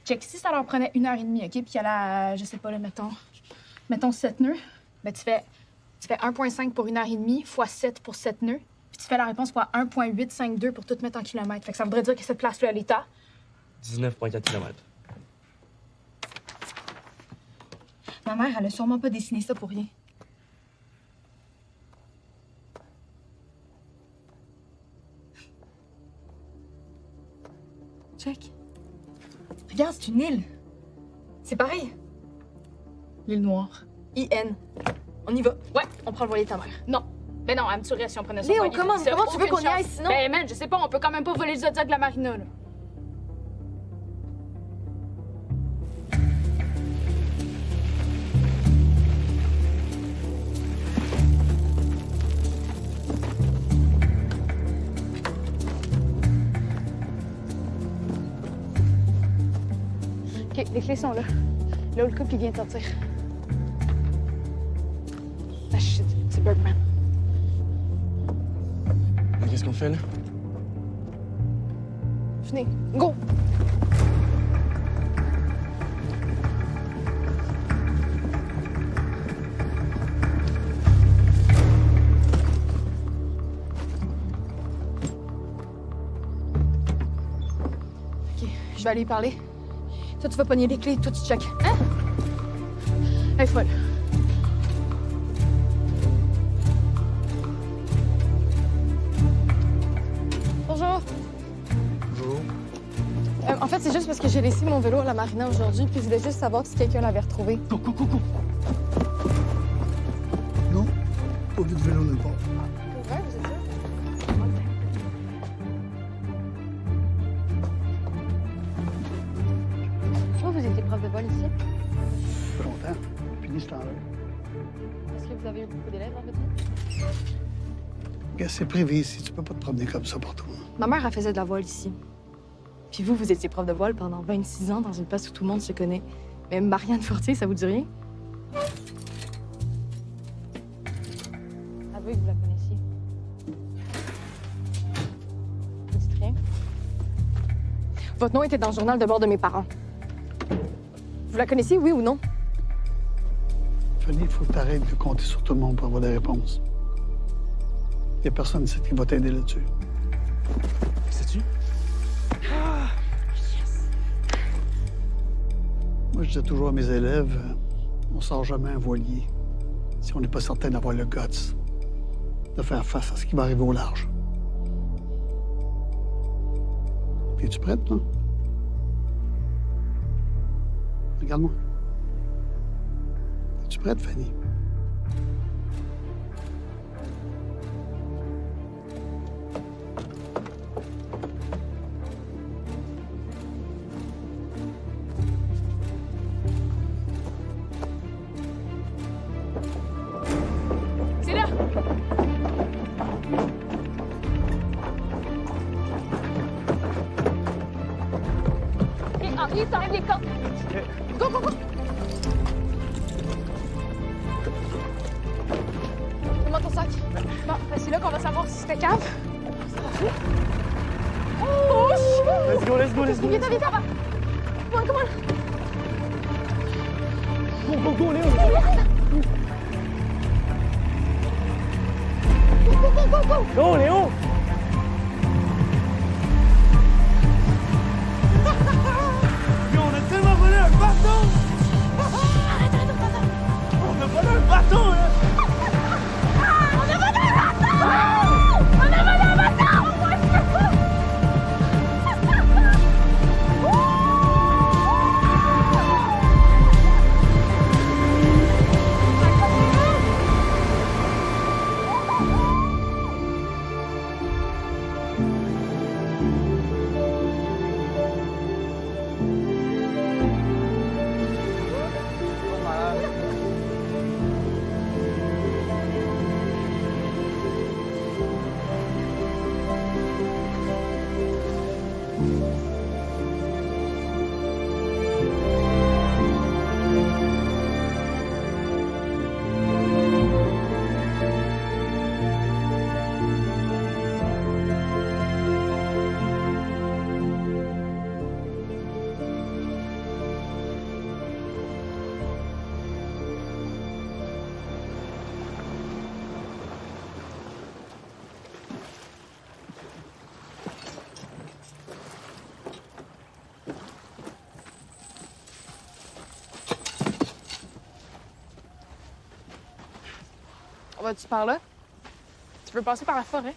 Check, si ça leur prenait 1h30, OK, puis qu'il y a je sais pas, là, mettons 7 nœuds, ben tu fais 1,5 pour 1h30 fois 7 pour 7 nœuds, puis tu fais la réponse fois 1,852 pour tout mettre en kilomètres. Fait que ça voudrait dire que cette place-là, elle est à... 19,4 km. Ma mère, elle a sûrement pas dessiné ça pour rien. Check. Regarde, c'est une île. C'est pareil. L'île Noire. IN. On y va. Ouais, on prend le voilier de ta mère. Non. Ben non, elle me tuerait si on prenait ça. Léo, comment tu veux qu'on y aille sinon? Ben man, je sais pas, on peut quand même pas voler le Zodiac de la marina, là. OK, les clés sont là. Là où le couple, il vient de sortir. Ah shit, c'est Birdman. Qu'est-ce qu'on fait, là? Venez, go! OK, je vais aller y parler. Toi, tu vas pogner les clés, toi, tu check. Hein? Elle est folle. Bonjour. Bonjour. En fait, c'est juste parce que j'ai laissé mon vélo à la marina aujourd'hui, puis je voulais juste savoir si quelqu'un l'avait retrouvé. Coucou. Non, pas vu de vélo nulle part. Pour vrai, vous êtes sûr? Pourquoi vous étiez prof de vol ici? Ça fait longtemps. Fini ce temps-là. Est-ce que vous avez eu beaucoup d'élèves dans votre vie? Regarde, c'est privé ici. Tu peux pas te promener comme ça pour tout. Ma mère, elle faisait de la voile ici. Puis vous étiez prof de voile pendant 26 ans dans une place où tout le monde se connaît. Même Marianne Fortier, ça vous dit rien? Avouez que vous la connaissiez. Vous dites rien? Votre nom était dans le journal de bord de mes parents. Vous la connaissiez, oui ou non? Fanny, il faut que t'arrêtes de compter sur tout le monde pour avoir des réponses. Il n'y a personne ici qui va t'aider là-dessus. Sais-tu? Moi, je disais toujours à mes élèves, on sort jamais un voilier si on n'est pas certain d'avoir le guts de faire face à ce qui va arriver au large. Es-tu prête, toi? Regarde-moi. Es-tu prête, Fanny? C'est là! Et Henri, t'enlèves les cordes! Go, go, go! Donne-moi ton sac. Bon, ben c'est là qu'on va savoir si c'était cave. Oh! Let's go, let's go, let's go. Vite, vite, va! Come on, come on! Go, go, go, Léo! Go, go, go, go, go! Go, Léo! Yo, on a tellement volé un bateau! Arrête, arrête, arrête! On a volé un bateau, là! On a volé un bateau! On a volé un bateau! On va-tu par là? Tu veux passer par la forêt?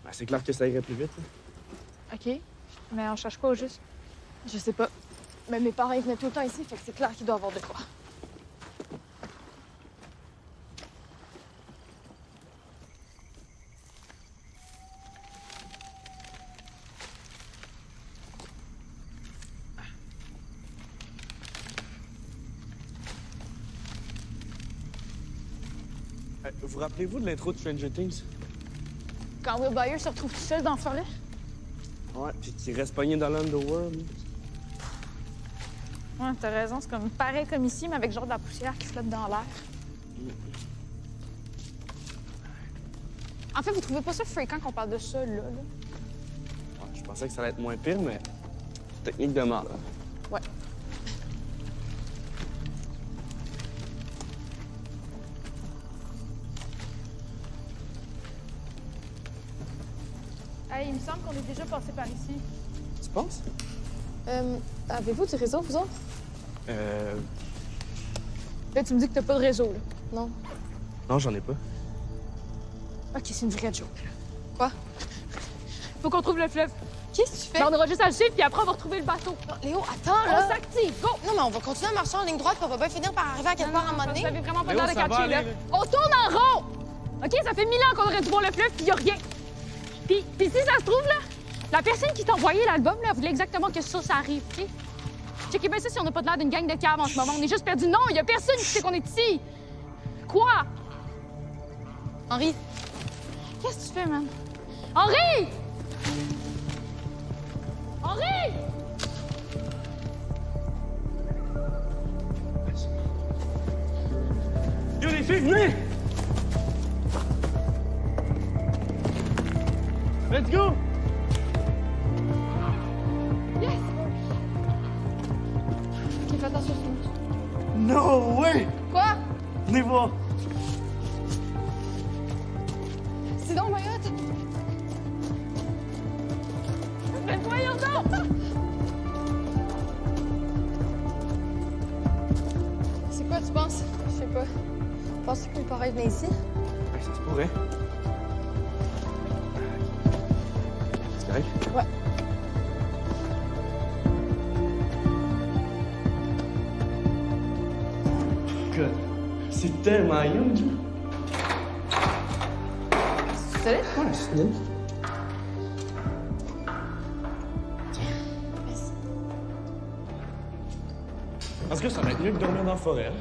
Ben, c'est clair que ça irait plus vite. OK. Mais on cherche quoi au juste? Je sais pas. Mais mes parents ils venaient tout le temps ici, fait que c'est clair qu'il doit y avoir de quoi. Vous rappelez-vous de l'intro de Stranger Things? Quand Will Byers se retrouve tout seul dans la forêt? Ouais, puis qu'il reste pogné dans l'Underworld. Ouais, t'as raison, c'est comme pareil comme ici, mais avec genre de la poussière qui flotte dans l'air. En fait, vous trouvez pas ça fréquent qu'on parle de ça, là? Ouais, je pensais que ça allait être moins pire, mais technique de mort, là. Ouais. Hey, il me semble qu'on est déjà passé par ici. Tu penses? Avez-vous du réseau, vous autres? Là, tu me dis que t'as pas de réseau, là. Non. Non, j'en ai pas. OK, c'est une vraie joke, là. Quoi? Faut qu'on trouve le fleuve. Qu'est-ce que tu fais? Ben, on aura juste à le suivre, puis après, on va retrouver le bateau. Non, Léo, attends, là. On s'active, go! Non, mais on va continuer à marcher en ligne droite, puis on va bien finir par arriver à quelque part à un moment donné. Vous avez vraiment pas Léo, l'air de ça va catcher, là. aller, là. On tourne en rond! OK, ça fait 1000 ans qu'on aurait dû voir le fleuve, puis y a rien. Puis si ça se trouve, là, la personne qui t'a envoyé l'album, là, voulait exactement que ça arrive, OK? Checkez bien ça si on n'a pas de l'air d'une gang de caves en ce moment. On est juste perdus. Non, il y a personne qui sait qu'on est ici. Quoi? Henri. Qu'est-ce que tu fais, man? Henri! Henri! Yo, les filles, venez! Let's go! Yes! OK, fais attention, c'est No way! Quoi? Venez voir! C'est quoi, tu penses? Je sais pas. Penses-tu que mes parents venaient ici? Ouais, ça se pourrait. C'est correct? Ouais. Écoute, c'est tellement huge. C'est solide? Ouais, c'est solide. Parce que ça va être mieux que dormir dans la forêt. Hein?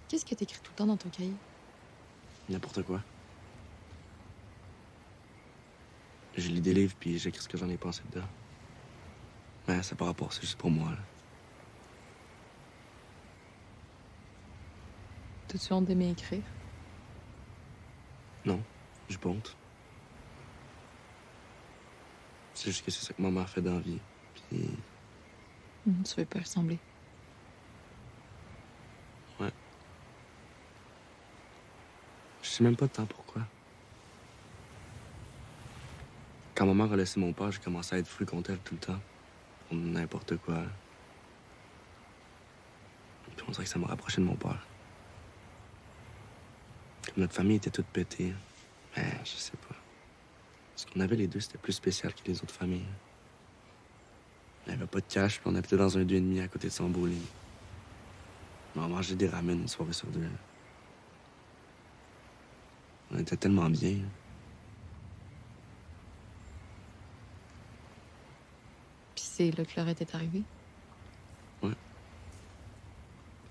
Qu'est-ce que t'écris tout le temps dans ton cahier? N'importe quoi. Je lis des livres puis j'écris ce que j'en ai pensé dedans. Mais ça par rapport, c'est juste pour moi. Là. T'as-tu honte d'aimer écrire? Non, j'ai pas honte. C'est juste que c'est ça que maman fait dans la vie. Puis, Tu veux pas ressembler. ouais. Je sais même pas tant pourquoi. Quand maman a laissé mon père, j'ai commencé à être fru contre elle tout le temps. Pour n'importe quoi. Puis on dirait que ça m'a rapproché de mon père. Comme notre famille était toute pétée. Mais je sais pas. Ce qu'on avait les deux, c'était plus spécial que les autres familles. On n'avait pas de cash, puis on habitait dans un 2,5 à côté de son beau lit. On mangeait des ramen une soirée sur deux. On était tellement bien. Puis c'est là que Laurette est arrivée? Ouais.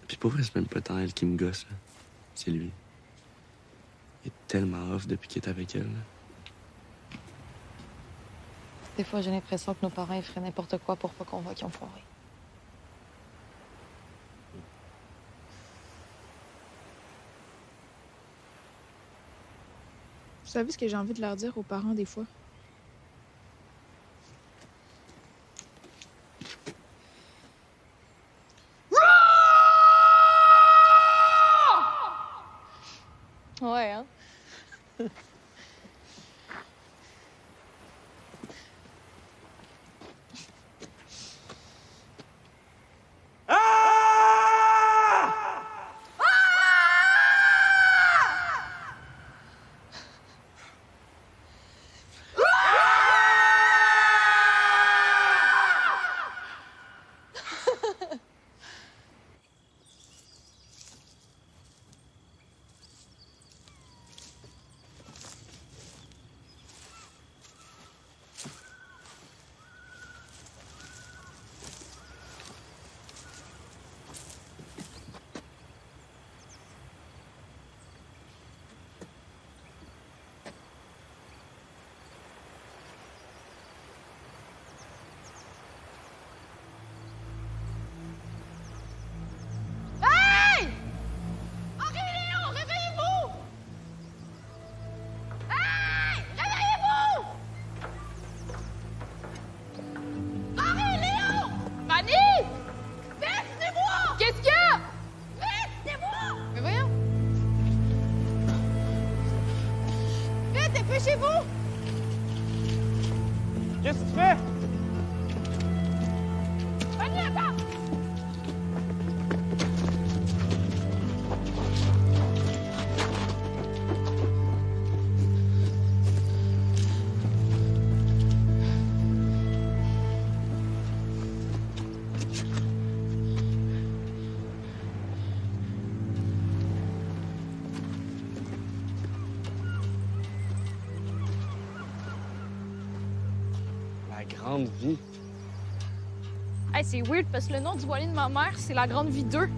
Puis pour vrai, c'est même pas tant elle qui me gosse, là. C'est lui. Il est tellement off depuis qu'il est avec elle, là. Des fois, j'ai l'impression que nos parents ils feraient n'importe quoi pour pas qu'on voit qu'ils ont foiré. Vous savez ce que j'ai envie de leur dire aux parents des fois? Ouais, hein? Dépêchez-vous! Qu'est-ce que tu fais? Fanny, attends! La grande vie. Hey, c'est weird parce que le nom du voilier de ma mère, c'est la Grande Vie 2.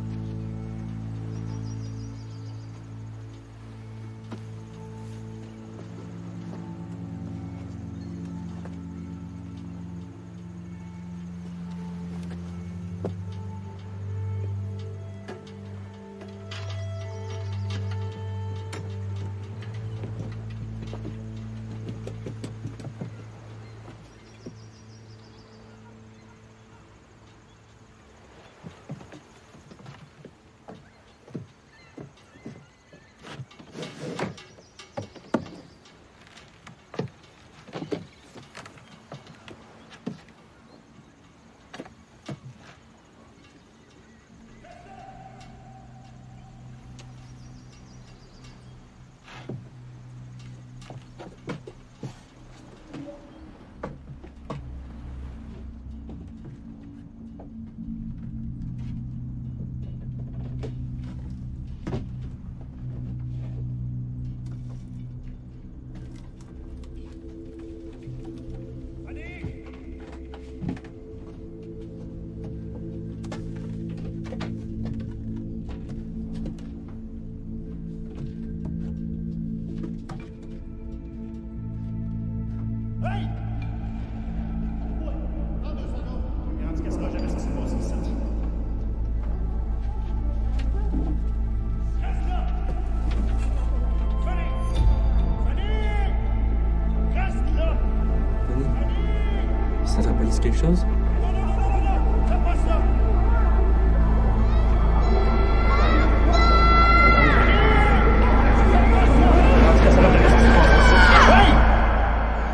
Ça te rappelle quelque chose?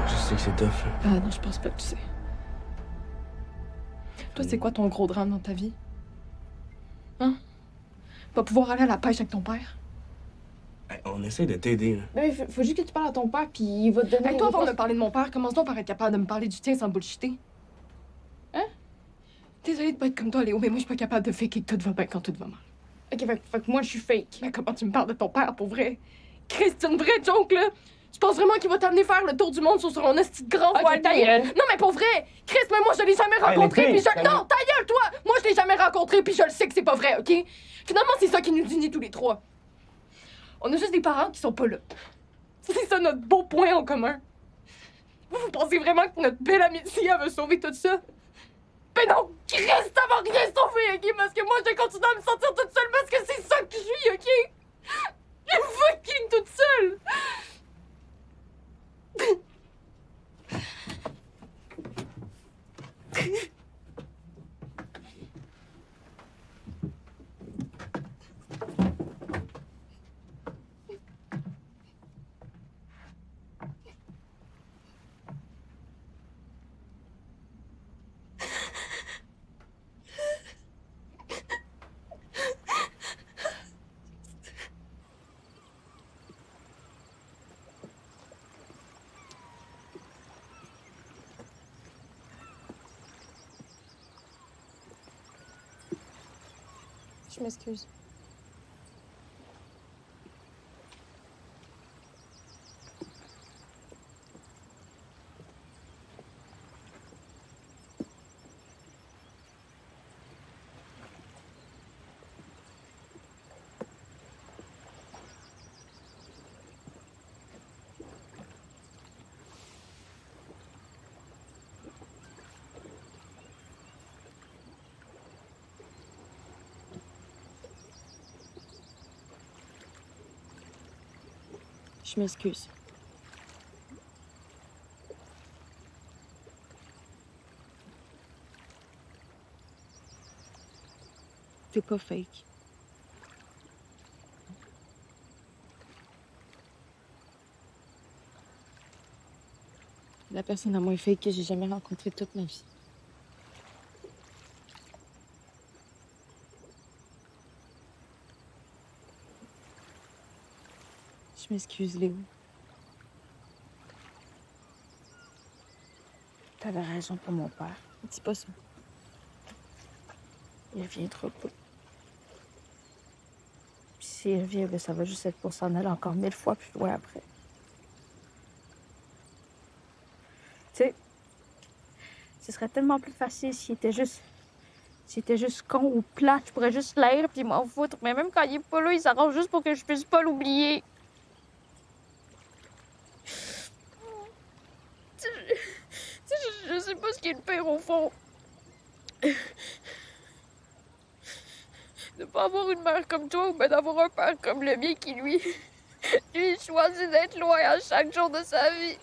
Je sais que c'est tough, là. Ah non, je pense pas que tu sais. Toi, c'est quoi ton gros drame dans ta vie? Hein? Pas pouvoir aller à la pêche avec ton père? Hey, on essaie de t'aider, là. Ben, faut juste que tu parles à ton père, puis il va te donner... Hey, toi, avant de me parler de mon père, commence donc par être capable de me parler du tien sans bullshiter. Hein? Désolée de pas être comme toi, Léo, mais moi, je suis pas capable de faker que tout va bien quand tout va mal. OK, fait que moi, je suis fake. Mais comment tu me parles de ton père, pour vrai? Chris, c'est une vraie joke, là! Tu penses vraiment qu'il va t'amener faire le tour du monde sur son esti de grand voilier? Ta gueule. Non, mais pour vrai! Chris, mais moi, je l'ai jamais rencontré, puis je... Non, ta gueule, toi! Moi, je l'ai jamais rencontré, puis je le sais que c'est pas vrai, OK? Finalement, c'est ça qui nous unit tous les trois. On a juste des parents qui sont pas là. C'est ça notre beau point en commun. Vous pensez vraiment que notre belle amitié, elle va sauver tout ça? Ben non! Chris, ça va rien sauver, OK? Parce que moi, je vais continuer à me sentir toute seule parce que c'est ça que je suis, OK? Je suis fucking toute seule! Je m'excuse. Je m'excuse. T'es pas fake. La personne la moins fake que j'ai jamais rencontrée toute ma vie. Je m'excuse, Léo. T'avais raison pour mon père. Dis pas ça. Il reviendra pas. Puis s'il revient, ben ça va juste être pour s'en aller encore 1000 fois plus loin après. Tu sais, ce serait tellement plus facile s'il était juste C'était juste con ou plate, je pourrais juste l'être puis m'en foutre. Mais même quand il est pas là, il s'arrange juste pour que je puisse pas l'oublier. Je sais pas ce qui est le pire au fond. De pas avoir une mère comme toi ou bien d'avoir un père comme le mien qui, lui choisit d'être loyal chaque jour de sa vie.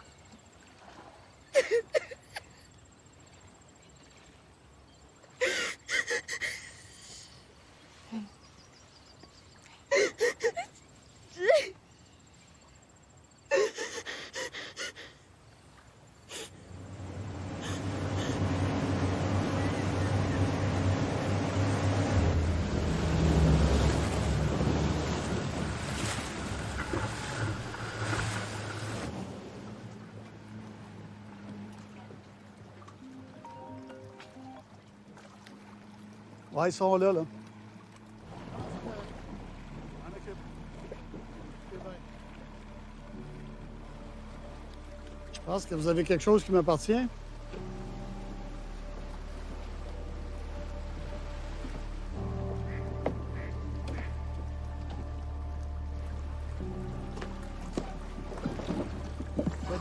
Ouais, ils sont là, là. Je pense que vous avez quelque chose qui m'appartient.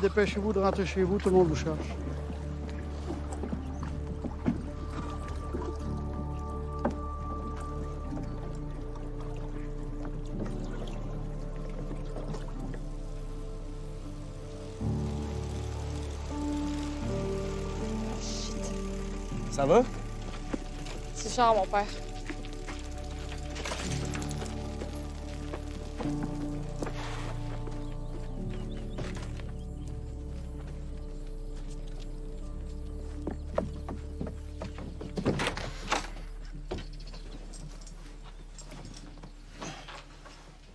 Dépêchez-vous de rentrer chez vous, tout le monde vous cherche. Ça va? C'est Charles, mon père.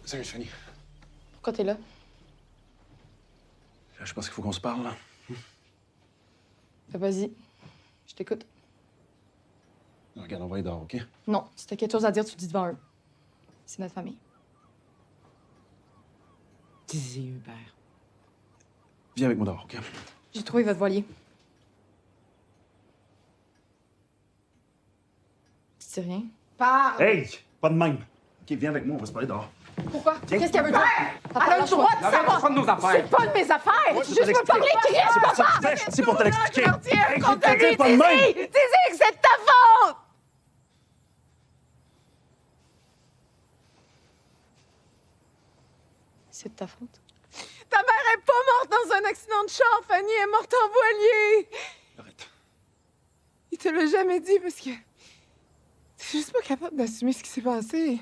Salut, Fanny. Pourquoi t'es là? Là, je pense qu'il faut qu'on se parle, là. Vas-y, je t'écoute. Regarde, on va aller dehors, OK? Non, si t'as quelque chose à dire, tu le dis devant eux. C'est notre famille. Disais Hubert. Viens avec moi dehors, OK? J'ai trouvé votre voilier. Tu dis rien? Parle! Hey! Pas de même. OK, viens avec moi, on va se parler dehors. Pourquoi? Viens. Qu'est-ce qu'elle veut dire? Elle a le droit de savoir! pas de nos affaires. C'est pas de mes affaires! Moi, Je veux juste me parler, Chris! C'est pour ça que je suis ici, pour te l'expliquer. Hey, Contre je te lui, dis pas de même. Dizzy, que c'est de ta faute! C'est de ta faute. Ta mère est pas morte dans un accident de char, Fanny, elle est morte en voilier! Arrête. Il te l'a jamais dit parce que... t'es juste pas capable d'assumer ce qui s'est passé.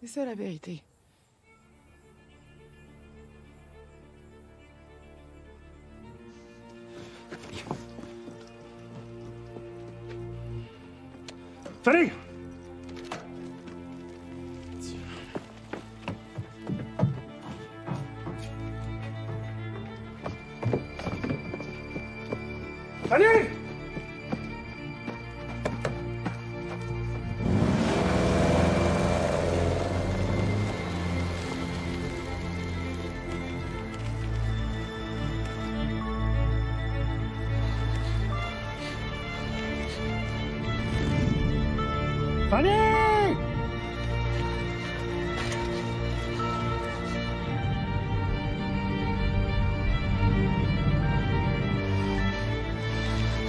C'est ça la vérité. Fanny! Fanny! Fanny!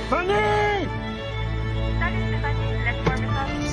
Fanny! Salut Stéphanie, laisse-moi un message.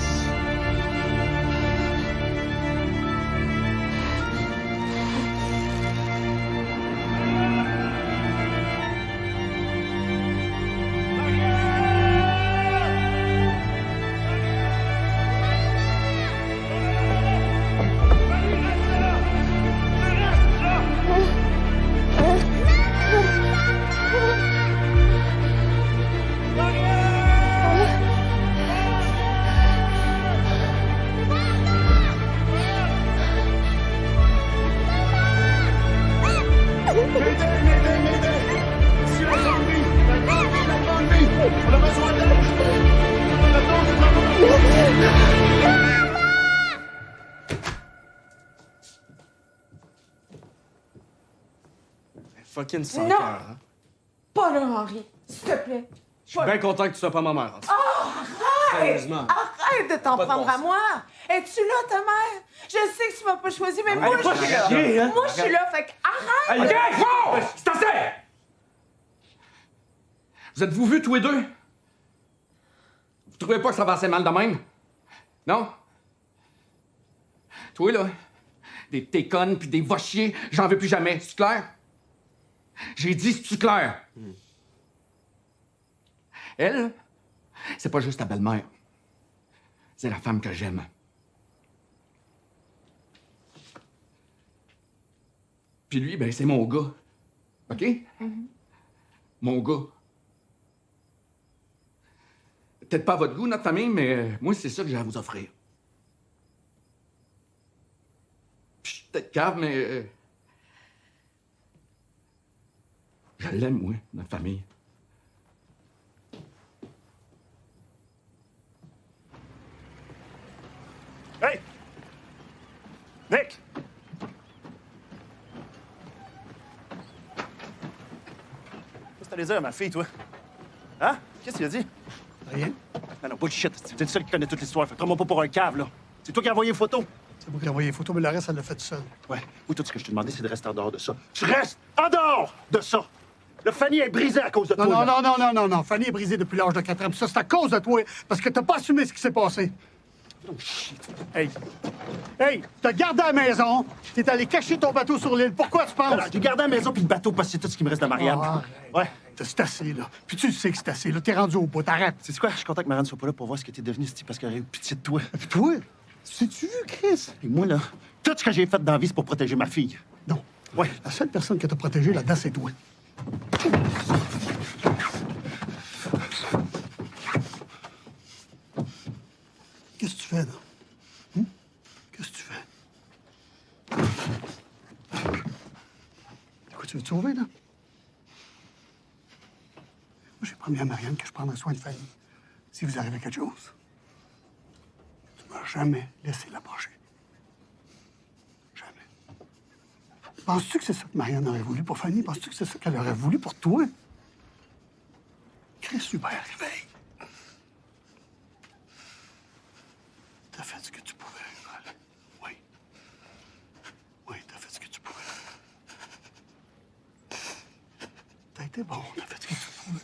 Fucking sans Non! cœur, hein? Pas là, Henri. S'il te plaît. Je suis bien content que tu sois pas ma mère. Oh, arrête! Sérieusement. Arrête de t'en Pas de prendre bon à sens. moi! Es-tu là, ta mère? Je sais que tu m'as pas choisi, mais Elle moi, est pas je suis là. chier, hein? Moi, je suis là, fait que arrête! OK, bon! C'est assez! Vous êtes-vous vus tous les deux? Vous trouvez pas que ça va assez mal de même? Non? Toi, là, des téconnes puis des va-chier, j'en veux plus jamais. C'est clair? J'ai dit, c'est-tu clair? Elle, c'est pas juste ta belle-mère. C'est la femme que j'aime. Puis lui, ben, c'est mon gars. OK? Mon gars. Peut-être pas à votre goût, notre famille, mais moi, c'est ça que j'ai à vous offrir. Puis je suis peut-être cave, mais... je l'aime, moi, notre famille. Hey! Nick! Qu'est-ce que t'allais dire à ma fille, toi? Hein? Qu'est-ce qu'il a dit? Rien. Non, non, bullshit. C'est le seul qui connaît toute l'histoire. Fais-moi pas pour un cave, là. C'est toi qui as envoyé les photos. C'est moi qui ai envoyé les photos, mais le reste, elle l'a fait tout seul. Ouais. Oui, tout ce que je t'ai demandé, c'est de rester en dehors de ça. Tu restes en dehors de ça! Le Fanny est brisé à cause de Non, toi. non, non, non, non, non. Fanny est brisée depuis l'âge de 4 ans. Puis ça, c'est à cause de toi, parce que t'as pas assumé ce qui s'est passé. Oh, shit. Hey! Hey! T'as gardé à la maison. T'es allé cacher ton bateau sur l'île. Pourquoi tu penses? Alors, j'ai gardé à la maison puis le bateau parce que c'est tout ce qui me reste de Marianne. Ah, ouais. C'est assez, là. Puis tu sais que c'est assez, là. T'es rendu au bout. T'arrêtes. C'est quoi? Je suis content que Marianne soit pas là pour voir ce que t'es devenu, parce qu'elle a eu pitié de toi. Puis toi? C'est-tu vu, Chris? Et moi, là, tout ce que j'ai fait dans la vie, c'est pour protéger ma fille. Non. Ouais. La seule personne qui t'a protégé là-dedans, c'est toi. Qu'est-ce que tu fais, là? Qu'est-ce que tu fais? Quoi, tu veux te sauver, là? Moi, j'ai promis à Marianne que je prendrais soin de Fanny. Si vous arrivez à quelque chose, tu ne m'as jamais laissé l'approcher. Jamais. Penses-tu que c'est ça que Marianne aurait voulu pour Fanny? Penses-tu que c'est ça qu'elle aurait voulu pour toi? Chris Hubert, réveille. T'as fait ce que tu pouvais, Val. Oui. Oui, t'as fait ce que tu pouvais. T'as été bon, t'as fait ce que tu pouvais.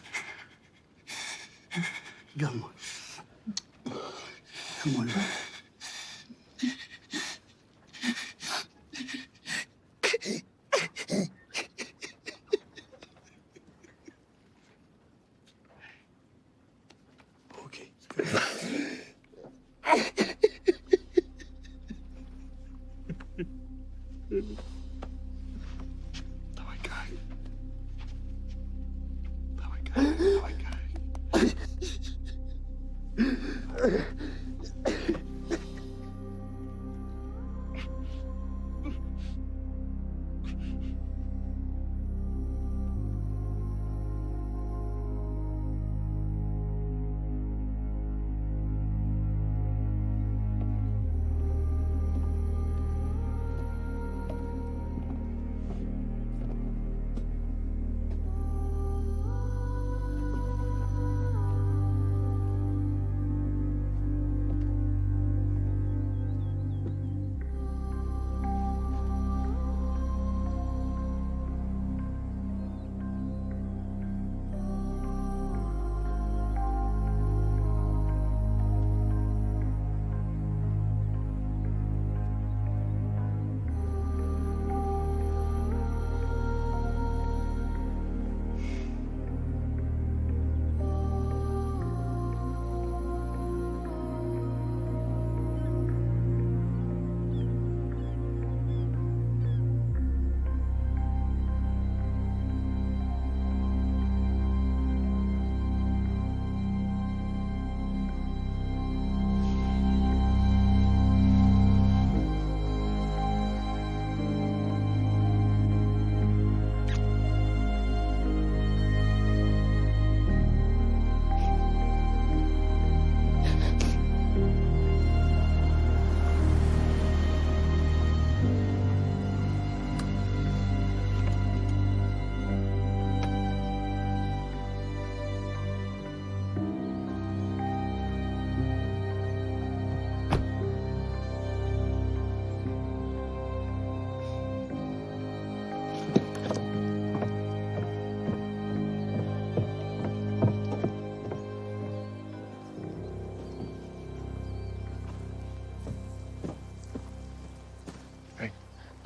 Regarde-moi. Regarde-moi là. OK. Ça va être correct. Ça va être correct. Ça va être correct.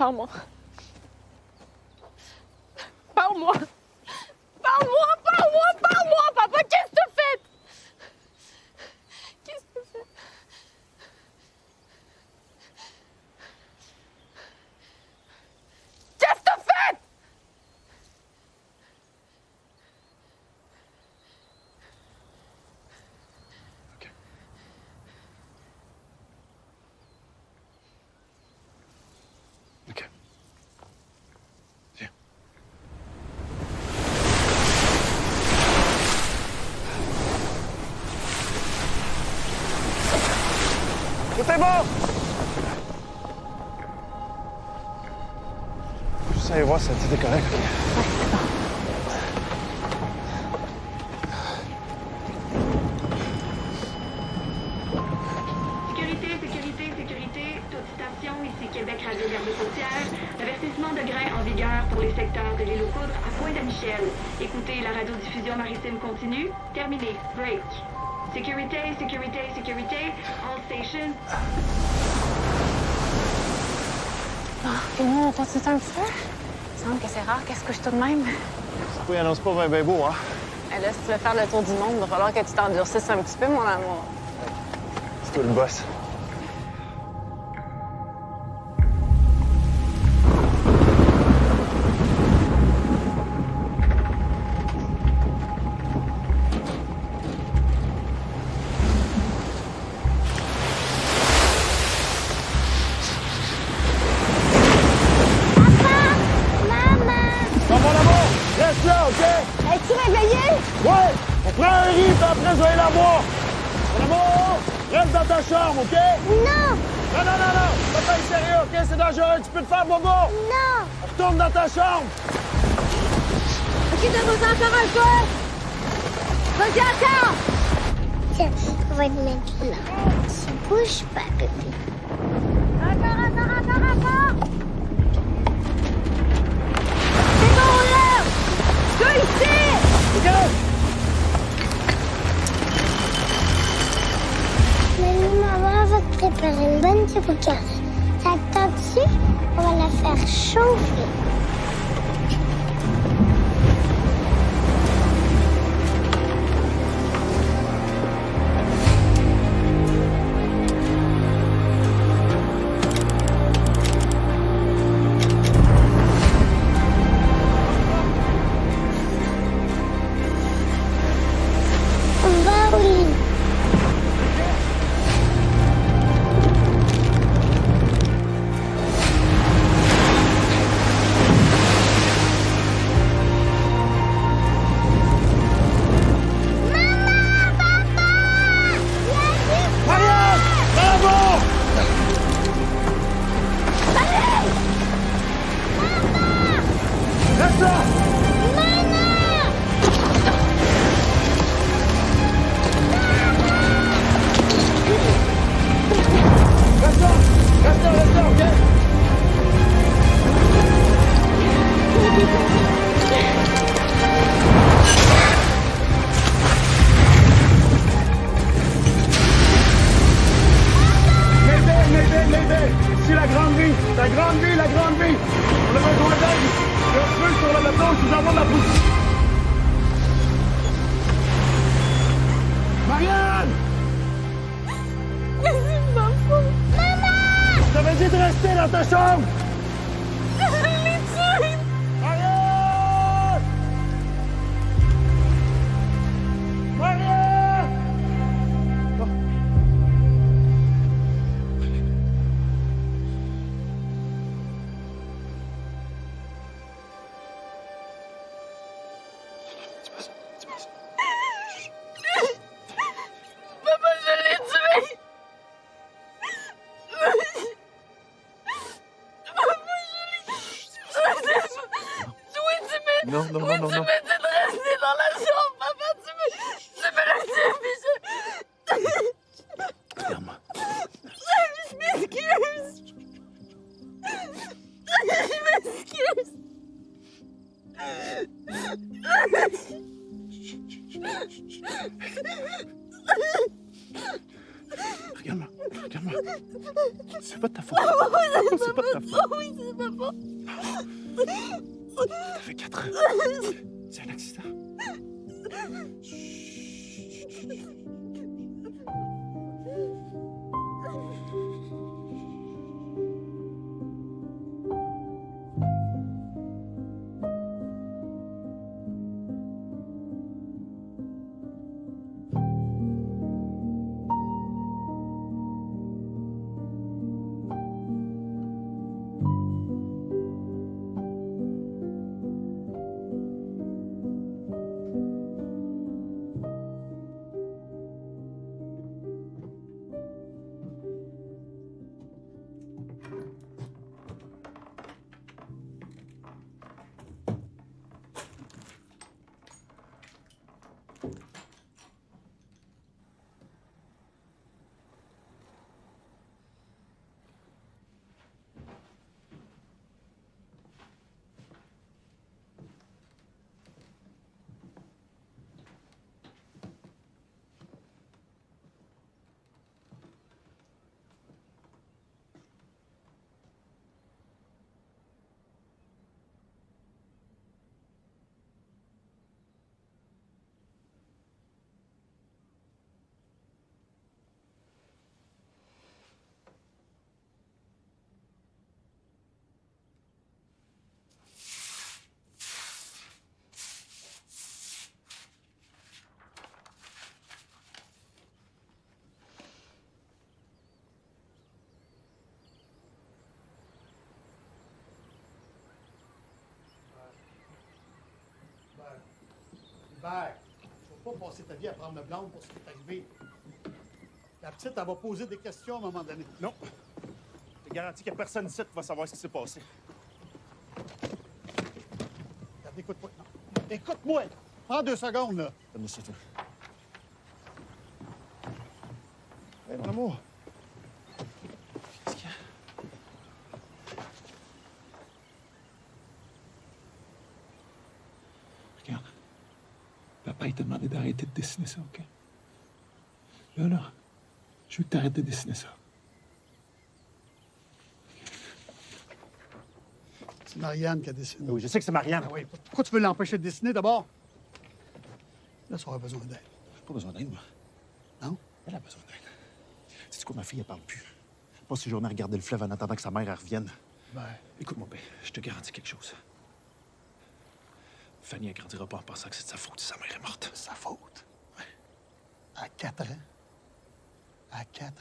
Parle-moi. Parle-moi. Parle-moi, parle-moi, parle-moi, papa, qu'est-ce que t'as fait? Qu'est-ce que t'as fait? Qu'est-ce que t'as fait? OK. Viens. Tout est bon! Juste aller voir si c'était correct. Sécurité, sécurité, sécurité. Toute station, ici Québec Radio Garde-Côtière. Avertissement de grain en vigueur pour les secteurs de l'île aux Coudres à Pointe-à-Michel. Écoutez la radiodiffusion maritime continue. Terminé. Break. Sécurité, sécurité, sécurité. All stations. Puis nous, on t'assiste un petit peu? Il me semble que c'est rare qu'elle se couche tout de même. Oui, annonce pas bien beau, hein? Et là, si tu veux faire le tour du monde, il va falloir que tu t'endurcisses un petit peu, mon amour. C'est toi le boss. Bon, mon amour, reste là, OK? Es-tu réveillé? Ouais! On prend un riz, puis après, je vais aller la boire. Mon amour, reste dans ta chambre, OK? Non! Non, non, non, non! C'est pas sérieux, OK? C'est dangereux, tu peux te faire bobo! Non! Retourne dans ta chambre! OK, donne-moi encore un peu! Vas-y, attends! Tiens, on va te mettre là. Tu bouges pas, bébé. Encore! C'est bon, là! Deux ici! OK? Mamie, maman va te préparer une bonne rougasse. Ça te tente-tu? On va la faire chauffer. On va au lit. Marianne! Bravo! Reste là! Reste là! Reste là, reste là, OK? Mayday! Ici la grande vie! La grande vie, la grande vie! On a besoin d'aide! Il y a un feu sur le bateau, je vous envoie de la pousse! Marianne! Mais c'est ma faute! Maman! Je t'avais dit de rester dans ta chambre! Je l'ai tué! Marianne! Marianne! Papa, je l'ai tué! Papa, je l'ai tué! Oui, tu me... Non, non, non, non, non. Tu me dis de rester dans la chambre, papa! Tu me l'as tué, puis je... Regarde-moi. Je m'excuse! Je m'excuse! Regarde-moi. Regarde-moi. C'est pas de ta faute. C'est pas de ta faute. Oui, c'est pas faux. T'as fait 4 ans. C'est un accident. Hubert, tu vas pas passer ta vie à prendre le blanc pour ce qui est arrivé. La petite, elle va poser des questions à un moment donné. Non. Je te garantis qu'il n'y a personne ici qui va savoir ce qui s'est passé. Regarde, écoute-moi. Non. Écoute-moi! Prends 2 secondes, là. Donne-moi ça, toi. Hey, mon amour. Qu'est-ce qu'il y a? Regarde. Papa, il t'a demandé d'arrêter de dessiner ça, OK? Là, je veux que t'arrêtes de dessiner ça. C'est Marianne qui a dessiné. Oui, je sais que c'est Marianne. Ah oui. Pourquoi tu veux l'empêcher de dessiner d'abord? Là, ça aura besoin d'aide. J'ai pas besoin d'aide, moi. Non? Elle a besoin d'aide. C'est quoi, ma fille, elle parle plus. Pas si journée à regarder le fleuve en attendant que sa mère elle revienne. Ben. Écoute, mon père, je te garantis quelque chose. Fanny, elle grandira pas en pensant que c'est de sa faute si sa mère est morte. Sa faute? Ouais. À 4 ans. À 4 ans.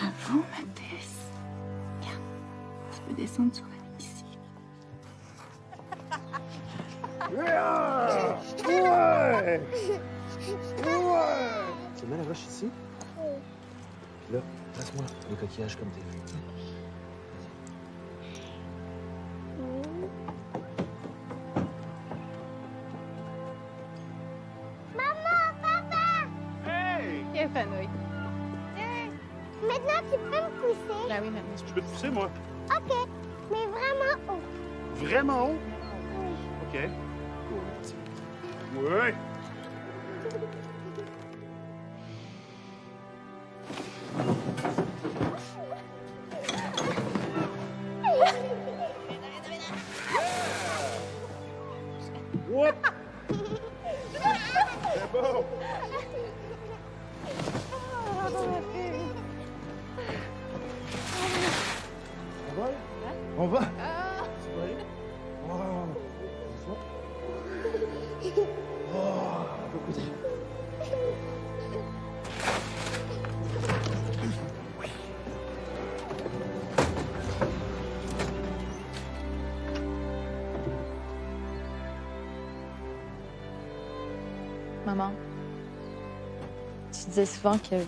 Bravo, Mathis. Regarde, tu peux descendre sur la ligne ici. Ouais! Tu mets la roche ici? Puis là, passe-moi les coquillages comme t'es fait. Maman, papa! Hey! Viens, Fanoï. Maintenant, tu peux me pousser? Ben oui, maintenant. Je peux te pousser, moi. OK, mais vraiment haut. Vraiment haut? Oui. OK. Oui. Whoop! C'est beau! On va? On va? Ah. Wow. maman, tu disais souvent que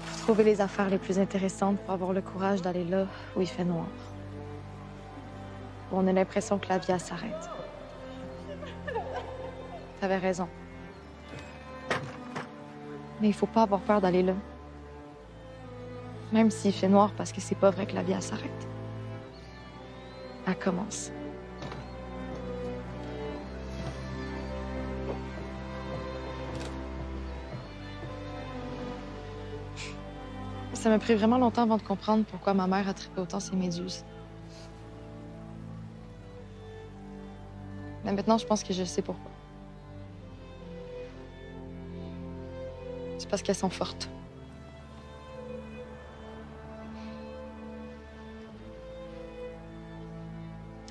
faut trouver les affaires les plus intéressantes pour avoir le courage d'aller là où il fait noir. Où on a l'impression que la vie, elle s'arrête. T'avais raison. Mais il faut pas avoir peur d'aller là. Même s'il fait noir parce que c'est pas vrai que la vie, elle s'arrête. Elle commence. Ça m'a pris vraiment longtemps avant de comprendre pourquoi ma mère a trippé autant ses méduses. Mais maintenant, je pense que je sais pourquoi. C'est parce qu'elles sont fortes.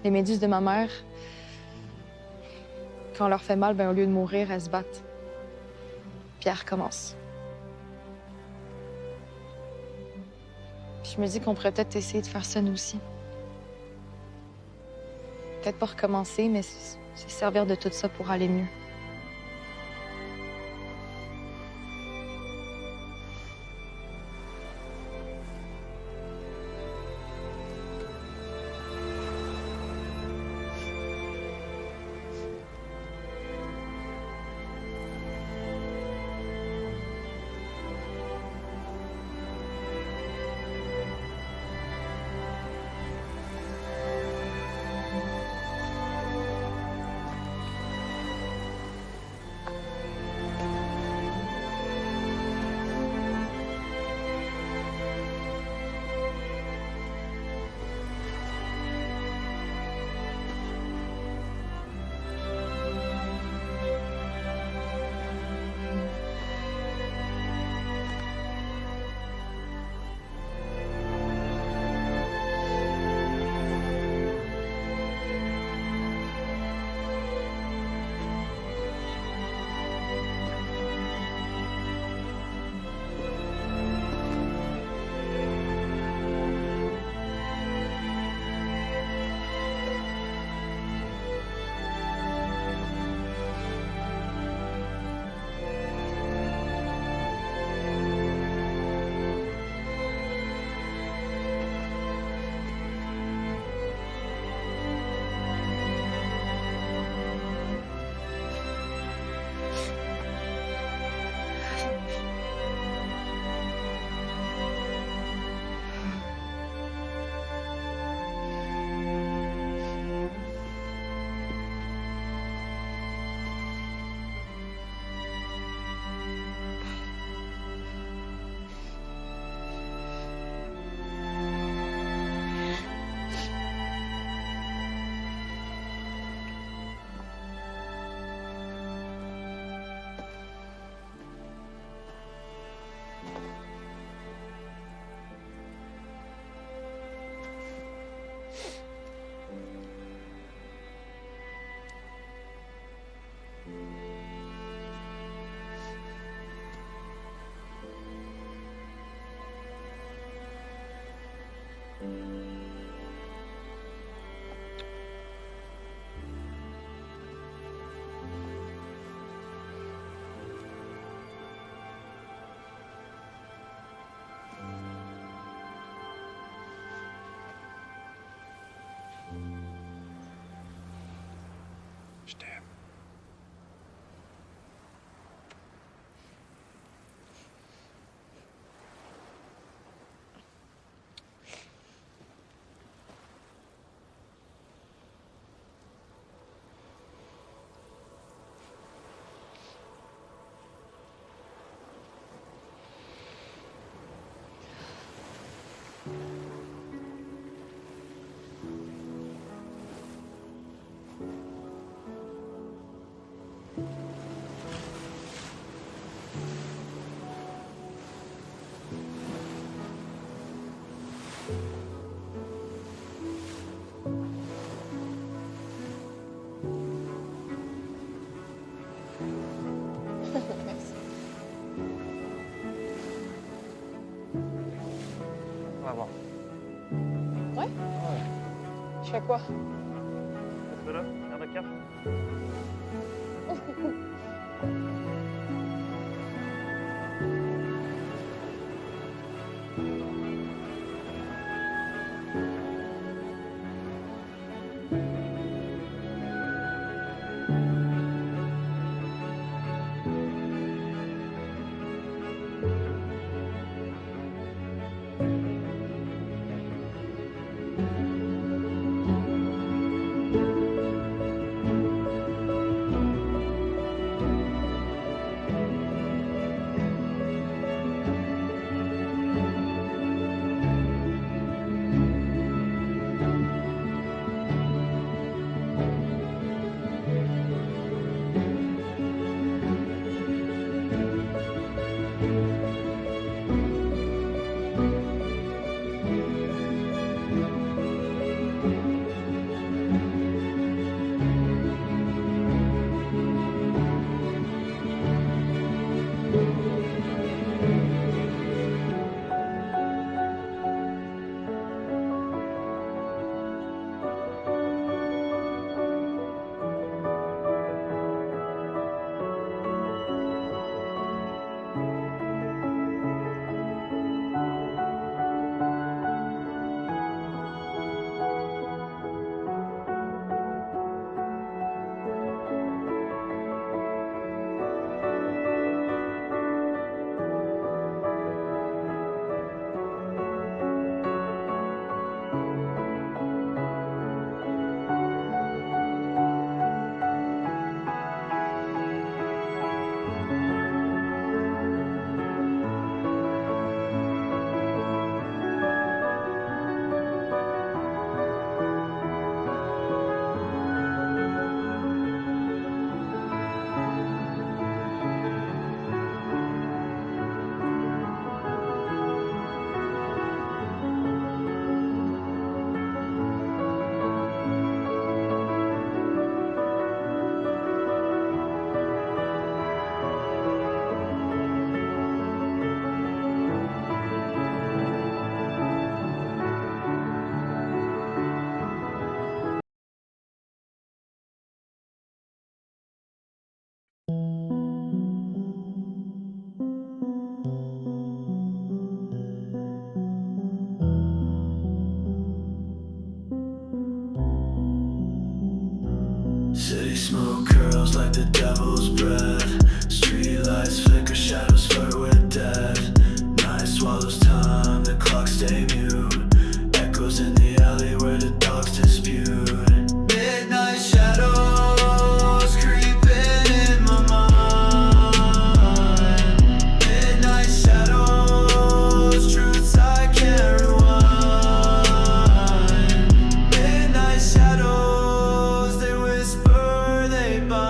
Les méduses de ma mère, quand on leur fait mal, ben, au lieu de mourir, elles se battent. Puis elles recommencent. Je me dis qu'on pourrait peut-être essayer de faire ça nous aussi. Peut-être pas recommencer, mais se servir de tout ça pour aller mieux. Je t'aime. On va voir. Ouais? Je fais quoi? Reste là, regarde le cap. City smoke curls like the devil's breath. Street lights flicker, shadows flirt with death. Night swallows time, the clock stay mute. Echoes in the alley where the dogs dispute. Midnight shadows creeping in my mind. Midnight shadows, truths I can't rewind. Midnight shadows, they whisper, they bind.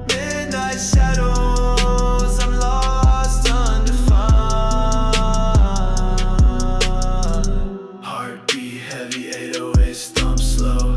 Midnight shadows, I'm lost, undefined. Heartbeat heavy, 808s thump slow.